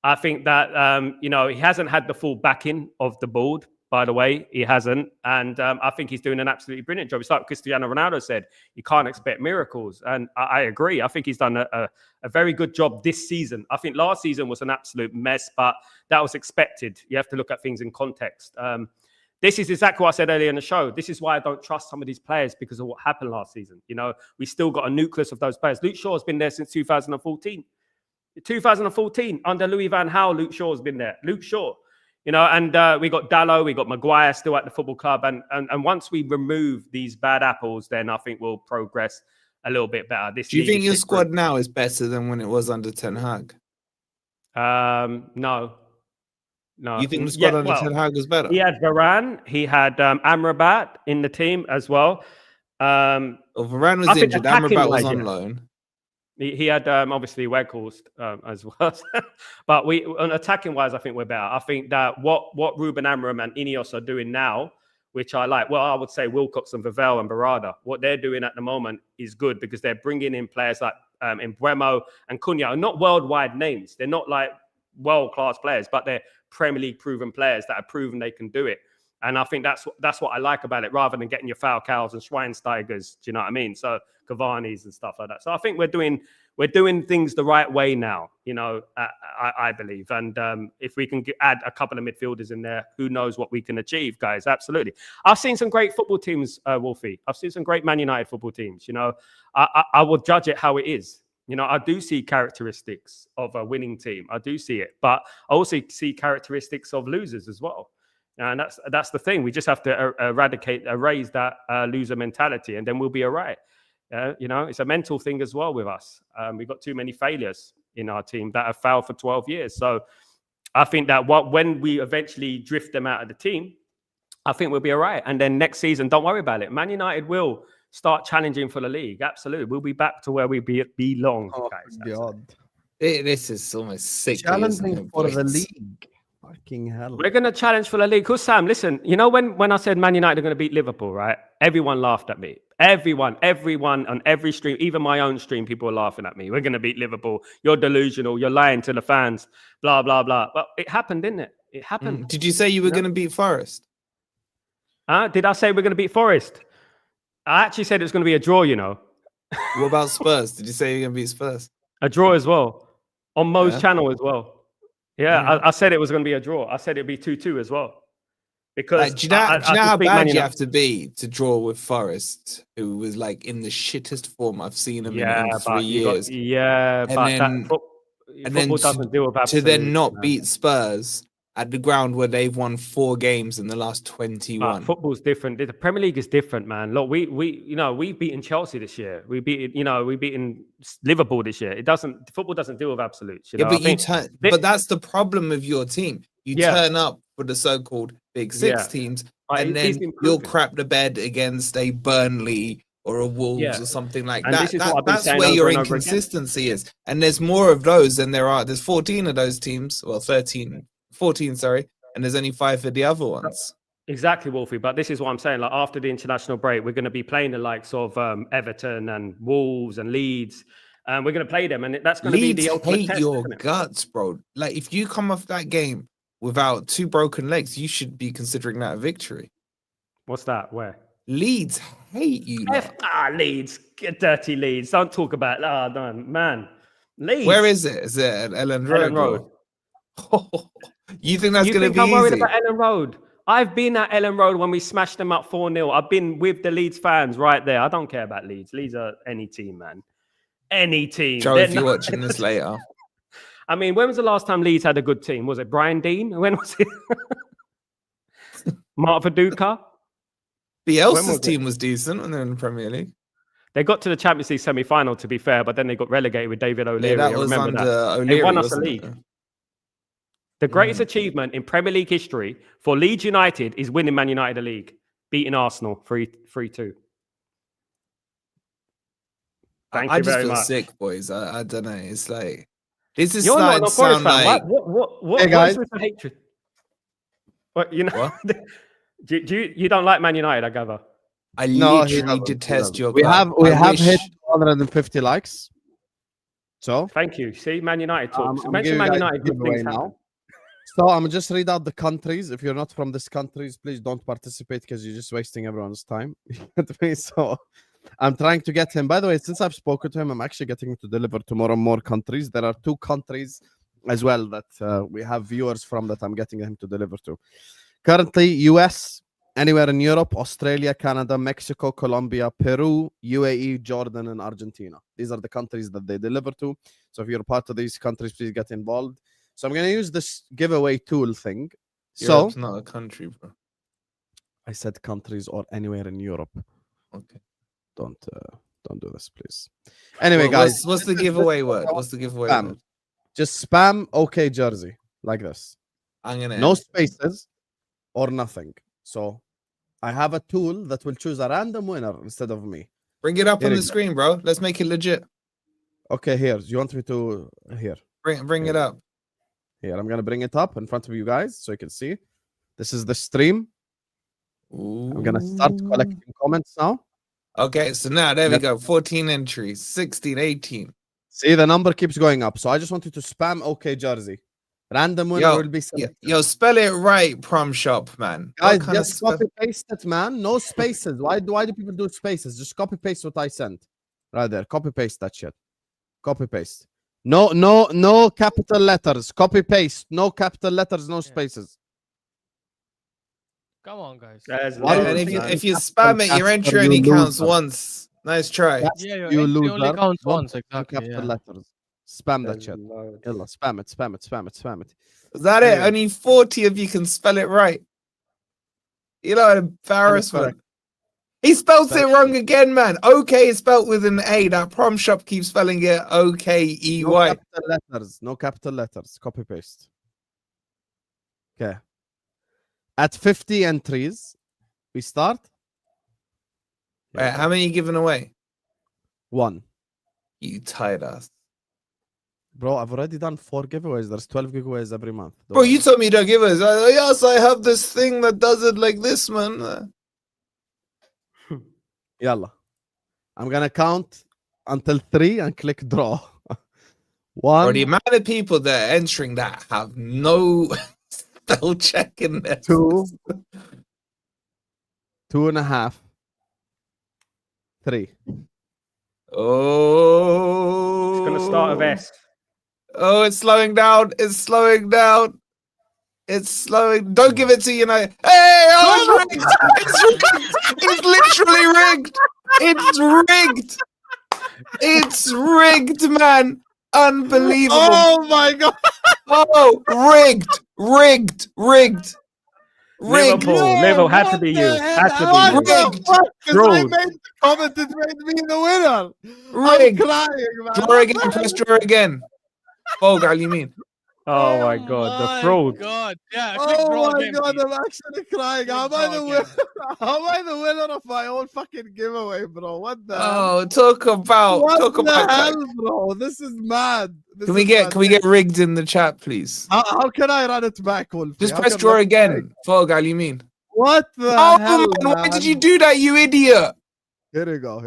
I think that, you know, he hasn't had the full backing of the board. By the way, he hasn't. And I think he's doing an absolutely brilliant job. It's like Cristiano Ronaldo said, you can't expect miracles. And I agree. I think he's done a very good job this season. I think last season was an absolute mess, but that was expected. You have to look at things in context. This is exactly what I said earlier in the show. This is why I don't trust some of these players because of what happened last season. You know, we still got a nucleus of those players. Luke Shaw's been there since 2014. 2014, under Louis van Gaal, Luke Shaw's been there. Luke Shaw. You know, and we got Dallo, we got Maguire still at the football club. And once we remove these bad apples, then I think we'll progress a little bit better. Do you think your squad now is better than when it was under Ten Hag? No. You think the squad under Ten Hag was better? He had Varane. He had Amrabat in the team as well. Well, Varane was injured. Amrabat was on loan. He had obviously Weghorst as well. But on attacking wise, I think we're better. I think that what Ruben Amorim and Ineos are doing now, which I like, well, I would say Wilcox and Vavell and Barada, what they're doing at the moment is good because they're bringing in players like Mbeumo and Cunha, not worldwide names. They're not like world-class players, but they're Premier League proven players that have proven they can do it. And I think that's what I like about it, rather than getting your Falcaos and Schweinsteigers. Do you know what I mean? So Cavani's and stuff like that. So I think we're doing things the right way now. You know, I believe. And if we can add a couple of midfielders in there, who knows what we can achieve, guys? Absolutely. I've seen some great football teams, Wolfie. I've seen some great Man United football teams. You know, I will judge it how it is. You know, I do see characteristics of a winning team. I do see it, but I also see characteristics of losers as well. And that's the thing. We just have to erase that loser mentality, and then we'll be all right. You know, it's a mental thing as well with us. We've got too many failures in our team that have failed for 12 years. So I think that when we eventually drift them out of the team, I think we'll be all right. And then next season, don't worry about it. Man United will start challenging for the league. Absolutely. We'll be back to where we belong, guys. God. This is almost sick. Challenging for the league. Fucking hell. We're going to challenge for the league. Husam, listen, you know when I said Man United are going to beat Liverpool, right? Everyone laughed at me. Everyone on every stream, even my own stream, people were laughing at me. We're going to beat Liverpool. You're delusional. You're lying to the fans. Blah, blah, blah. But it happened, didn't it? It happened. Did you say you were going to beat Forest? Did I say we're going to beat Forest? I actually said it was going to be a draw, you know. What about Spurs? Did you say you're going to beat Spurs? A draw as well. On Mo's channel as well. Yeah, I said it was going to be a draw. I said it'd be 2-2 as well. Because do you know how bad you have to be to draw with Forest, who was like in the shittest form I've seen him in 3 years? Football doesn't deal with absolute, to then not beat Spurs at the ground where they've won 4 games in the last 21. Football's different. The Premier League is different, man. Look, we've beaten Chelsea this week. We've beaten Liverpool this year. Football doesn't deal with absolutes. But that's the problem with your team. You turn up for the so-called Big Six teams, and then you'll crap the bed against a Burnley or a Wolves or something like that. That's where your inconsistency is. And there's more of those than there are. There's 14 of those teams. Well, 14, sorry. And there's only 5 for the other ones. Exactly, Wolfie. But this is what I'm saying. Like, after the international break, we're going to be playing the likes of Everton and Wolves and Leeds. And we're going to play them. And that's going to be the ultimate test. Hate your guts, bro. Like, if you come off that game without 2 broken legs, you should be considering that a victory. What's that? Where? Leeds hate you. Leeds. Get dirty Leeds. Don't talk about that. No, man. Leeds. Where is it? Is it at Ellen Road? You think that's going to be I'm easy? worried about Ellen Road? I've been at Ellen Road when we smashed them up 4-0. I've been with the Leeds fans right there. I don't care about Leeds. Leeds are any team, man. Any team. Joe, if you're watching this later. I mean, when was the last time Leeds had a good team? Was it Brian Dean? When was it? Mark Viduka? Bielsa's team was decent when they were in the Premier League. They got to the Champions League semi-final, to be fair, but then they got relegated with David O'Leary. Yeah, that was under O'Leary. They won us a league. The greatest achievement in Premier League history for Leeds United is winning Man United a league, beating Arsenal 3-2. Thank you very much. I just feel sick, boys. I don't know. It's like this is You're starting to sound like what? Hey guys, what is hatred? What you know? What? do you don't like Man United? I gather. I literally detest your. We have hit 250 likes. So thank you. See, Man United talks. Mention Man United. Good things now. So I'm just read out the countries. If you're not from these countries, please don't participate because you're just wasting everyone's time. So I'm trying to get him. By the way, since I've spoken to him, I'm actually getting him to deliver to more countries. There are 2 countries as well that we have viewers from that I'm getting him to deliver to. Currently, US, anywhere in Europe, Australia, Canada, Mexico, Colombia, Peru, UAE, Jordan, and Argentina. These are the countries that they deliver to. So if you're part of these countries, please get involved. So I'm going to use this giveaway tool thing. Europe's not a country, bro. I said countries or anywhere in Europe. Okay. Don't do this, please. Anyway, guys. What's the giveaway word? What's the giveaway word? Just spam OK Jersey like this. I'm gonna No spaces or nothing. So I have a tool that will choose a random winner instead of me. bring it up Here on you the go. screen, bro. Let's make it legit. Okay, here. You want me to here? Bring it up. Here, I'm gonna bring it up in front of you guys so you can see. This is the stream. I'm gonna start collecting comments now. Okay, so now there we go. 14 entries, 16, 18. See, the number keeps going up. So I just want you to spam OK Jersey. Random winner will be selected. Yo, spell it right, Prom Shop, man. What Guys, kind of just spell- copy paste it, man. No spaces. Why do people do spaces? Just copy paste what I sent. Right there. Copy paste that shit. Copy paste. No capital letters. Copy paste. No capital letters, no spaces. Come on, guys. Why And don't if you- you spam it, your entry you only counts loser. once. Nice try. That's Yeah, your you entry only loser. counts Don't once, put exactly. capital Yeah. letters. Spam that shit. Yalla, spam it. Is that it? Yeah. Only 40 of you can spell it right. You know, an embarrassment. correct. He spells it Spell it wrong again, man. OK is spelled with an A. That Prom Shop keeps spelling it No OKEY. capital letters. No capital letters. Copy paste. Okay. At 50 entries, we start. Right, how many are you giving away? 1. You tired ass. Bro, I've already done 4 giveaways. There's 12 giveaways every month. Don't Bro, worry. you told me to give us. Yes, I have this thing that does it like this, man. Yalla. I'm gonna count until 3 and click draw. 1, Or the amount of people that are entering that have no spell check in there. 2, 2.5, 3. Oh, It's gonna start with S. Oh, it's slowing down. It's slowing down. It's slowing. Don't give it to United. Hey, oh, it's rigged. It's rigged. It's literally rigged. It's rigged. It's rigged, man. Unbelievable. Oh my god! Oh, rigged. Rigged. Liverpool had to be you. Had to be What you. the fuck? 'Cause I Draws. made the comment that made me the winner. Rigged. I'm crying, man. Draw again. Press draw again. Oh, God, you mean? Oh my god, the my fraud. God. Yeah, click Oh draw my again, god, please. I'm actually crying. Click How am I draw the again. winner? How am I the winner of my own fucking giveaway, bro? What the hell? Oh, talk about. What the hell, bro? This is mad. This Can we is get mad. can we get rigged in the chat, please? How can I run it back, Wolfie? Just How press can draw I- again. Fogal, you mean? What the Oh hell, man, why man? did you do that, you idiot? Here we go.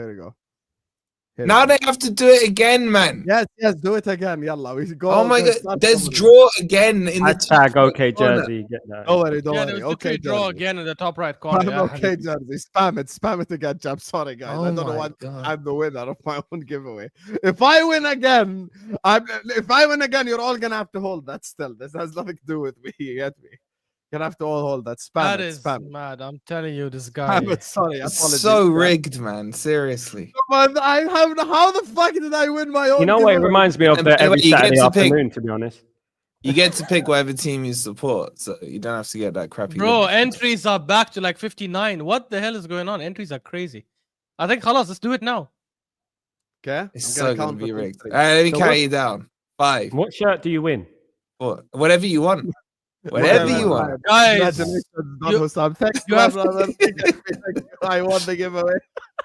Here Now we go. they have to do it again, man. Yes, do it again. Yalla, we go. Oh my go god, start there's somewhere. draw again in the top Hashtag OK right corner. Jersey. Get that. Don't worry, don't Yeah, worry. there was Okay, literally draw Jersey. again in the top right corner. I'm Yeah, okay, Jersey. Spam it again, Jam. Sorry, guys. Oh I don't know my what. God. I'm the winner of my own giveaway. If I win again, you're all gonna have to hold that. Still, this has nothing to do with me. You get me? You're gonna have to all hold that. Spam That it. is Spam it. mad. I'm telling you, this guy. Spam it. Sorry, It's apologies. so man. rigged, man. Seriously. But I have. How the fuck did I win my own? You know what? It giveaway? reminds me of And the by the way, every you get Saturday to pick- afternoon, to be honest. You get to pick whatever team you support, so you don't have to get that crappy. Bro, Liverpool. entries are back to like 59. What the hell is going on? Entries are crazy. I think, halas, let's do it now. Okay. It's I'm so gonna gonna count be until rigged. 3. All right, let me So count what- you down. 5, What shirt do you win? 4, whatever you want. Whatever you want. Guys, Congratulations, Don you- Husam. Thank you, you my have- brother. Thank you. I won the giveaway.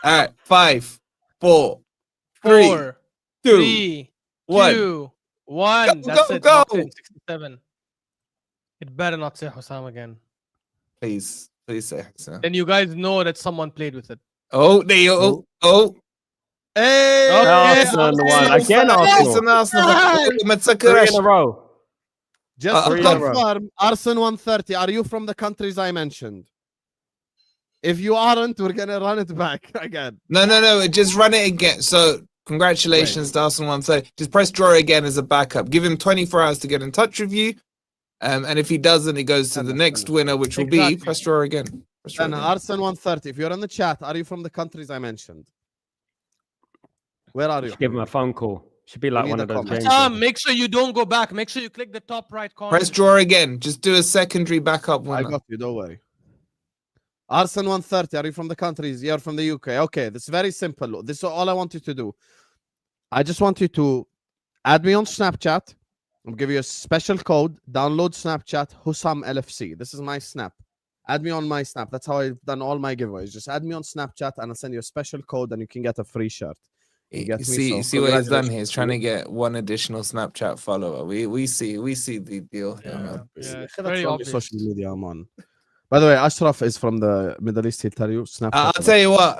All right, 5, 4, 3, 4, 2, 3, 1. 2, 1. Go, That's go, it. go. Locked in, 67. It better not say Husam again. Please say so. Then you guys know that someone played with it. Oh, there you go. Oh, Hey, Okay, Arsenal oh. won. Again, It's Arsenal. an Arsenal. Three in a row. Just to Three in a row. confirm, Arsenal 130. Are you from the countries I mentioned? If you aren't, we're gonna run it back again. No. Just run it again. So, congratulations to Arsenal 130. Just press draw again as a backup. Give him 24 hours to get in touch with you. And if he doesn't, he goes to the next winner, which will be Exactly. press draw again. Press draw Then again. Arsenal 130. If you're in the chat, are you from the countries I mentioned? Where are you? Just give him a phone call. Should be like need one a of those comment. games. Make sure you don't go back. Make sure you click the top right corner. Press draw again. Just do a secondary backup I winner. got you. Don't worry. Arsenal 130. Are you from the countries? You're from the UK. Okay, this is very simple. This is all I want you to do. I just want you to add me on Snapchat I'm giving you a special code. Download Snapchat Husam LFC. This is my snap. Add me on my snap. That's how I've done all my giveaways. Just add me on Snapchat and I'll send you a special code and you can get a free shirt. You get me? See, So what he's done here. He's congratulations. trying to get one additional Snapchat follower. We see the deal here, Yeah. man. Yeah, it's That's very the only obvious. social media I'm on. By the way, Ashraf is from the Middle East. He'll tell you Snapchat. I'll tell you what,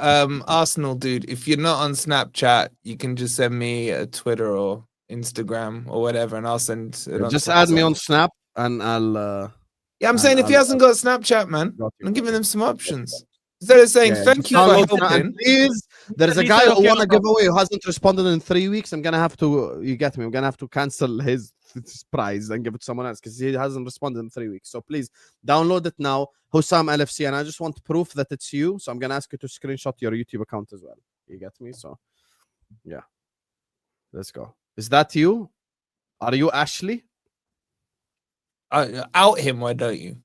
Arsenal dude, if you're not on Snapchat, you can just send me a Twitter or Instagram or whatever, and I'll send it on. Just add me on Snap and I'll. Yeah, I'm and saying if he I'll- hasn't got Snapchat, man, Got you. I'm giving him some options. Instead of saying Yeah, thank just you for download Snap. helping. And please, there's a He guy said, who okay, won no a giveaway who hasn't responded in 3 weeks. I'm gonna have to. You get me? I'm gonna have to cancel his prize and give it to someone else because he hasn't responded in 3 weeks. So please download it now, Husam LFC, and I just want proof that it's you. So I'm gonna ask you to screenshot your YouTube account as well. You get me? So yeah, let's go. Is that you? Are you Ashley? Out him, why don't you?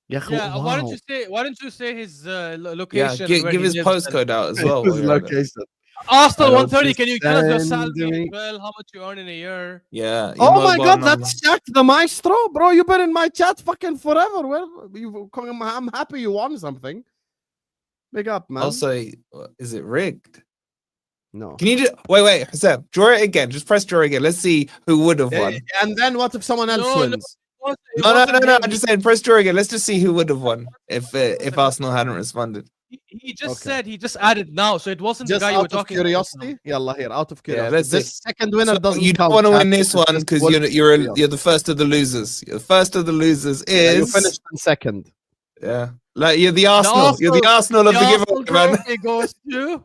Yeah. Yeah, why don't wow. you say? Why don't you say his Yeah, location? give where his he lives and- postcode out as well. His while you're at it. location. Arsenal Hello, 130. Can you tell us your send salary me- as well? How much you earn in a year? Yeah. your Oh my mobile god, number. that's Jack the Maestro, bro. You've been in my chat fucking forever. Well, I'm happy you won something. Big up, man. Also, is it rigged? No. Can you just wait, Husam, draw it again. Just press draw again. Let's see who would have won. And then what if someone else No, no. wins? No. I'm just saying, press draw again. Let's just see who would have won if Arsenal hadn't responded. He just Okay. said he just added now, so it wasn't Just the guy you were out of talking about. curiosity. Yalla here, out of Yeah, curiosity. let's This see. second winner So doesn't you don't count, want to chat. win this It's one just because one you're curiosity. the first of the losers. You're the first of the losers Yeah, you is finished in second. yeah, like you're the Arsenal. You're the Arsenal of the giveaway, man. It goes to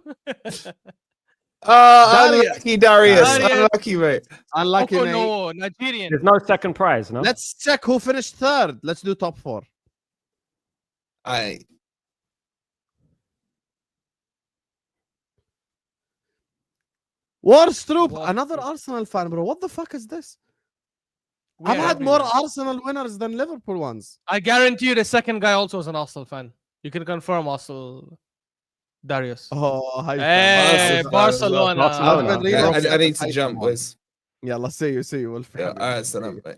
Oh, Darius. unlucky Darius. Darius. Unlucky, mate. Unlucky, Coco, mate. no, Nigerian. There's no second prize, no? Let's check who finished third. Let's do top four. Warstrup, Warstrup. another Arsenal fan, bro. What the fuck is this? We I've are had more everywhere. Arsenal winners than Liverpool ones. I guarantee you the second guy also is an Arsenal fan. You can confirm Arsenal, Darius. Oh, hi. Hey, Barcelona. Barcelona. Barcelona. I've been Yeah, reading I need hype to jump, on. boys. Yeah, let's see you. We'll Yeah, all right, see son you. up, mate.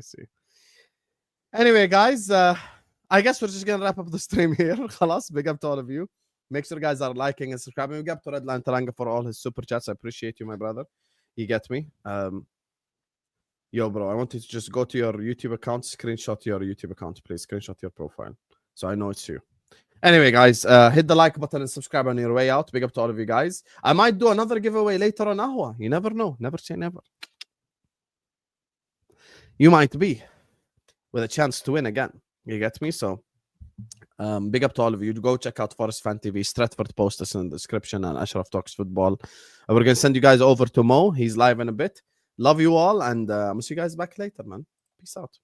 See. Anyway, guys, I guess we're just gonna wrap up the stream here. Khalas, big up to all of you. Make sure guys are liking and subscribing. Big up to Redline Taranga for all his super chats. I appreciate you, my brother. You get me. Yo, bro, I want you to just go to your YouTube account, screenshot your YouTube account, please. Screenshot your profile, so I know it's you. Anyway, guys, hit the like button and subscribe on your way out. Big up to all of you guys. I might do another giveaway later on Ahwa. You never know. Never say never. You might be with a chance to win again. You get me? So, big up to all of you. Go check out Forest Fan TV. Stratford post us in the description and Ashraf Talks Football. We're going to send you guys over to Mo. He's live in a bit. Love you all. And I'm see you guys back later, man. Peace out.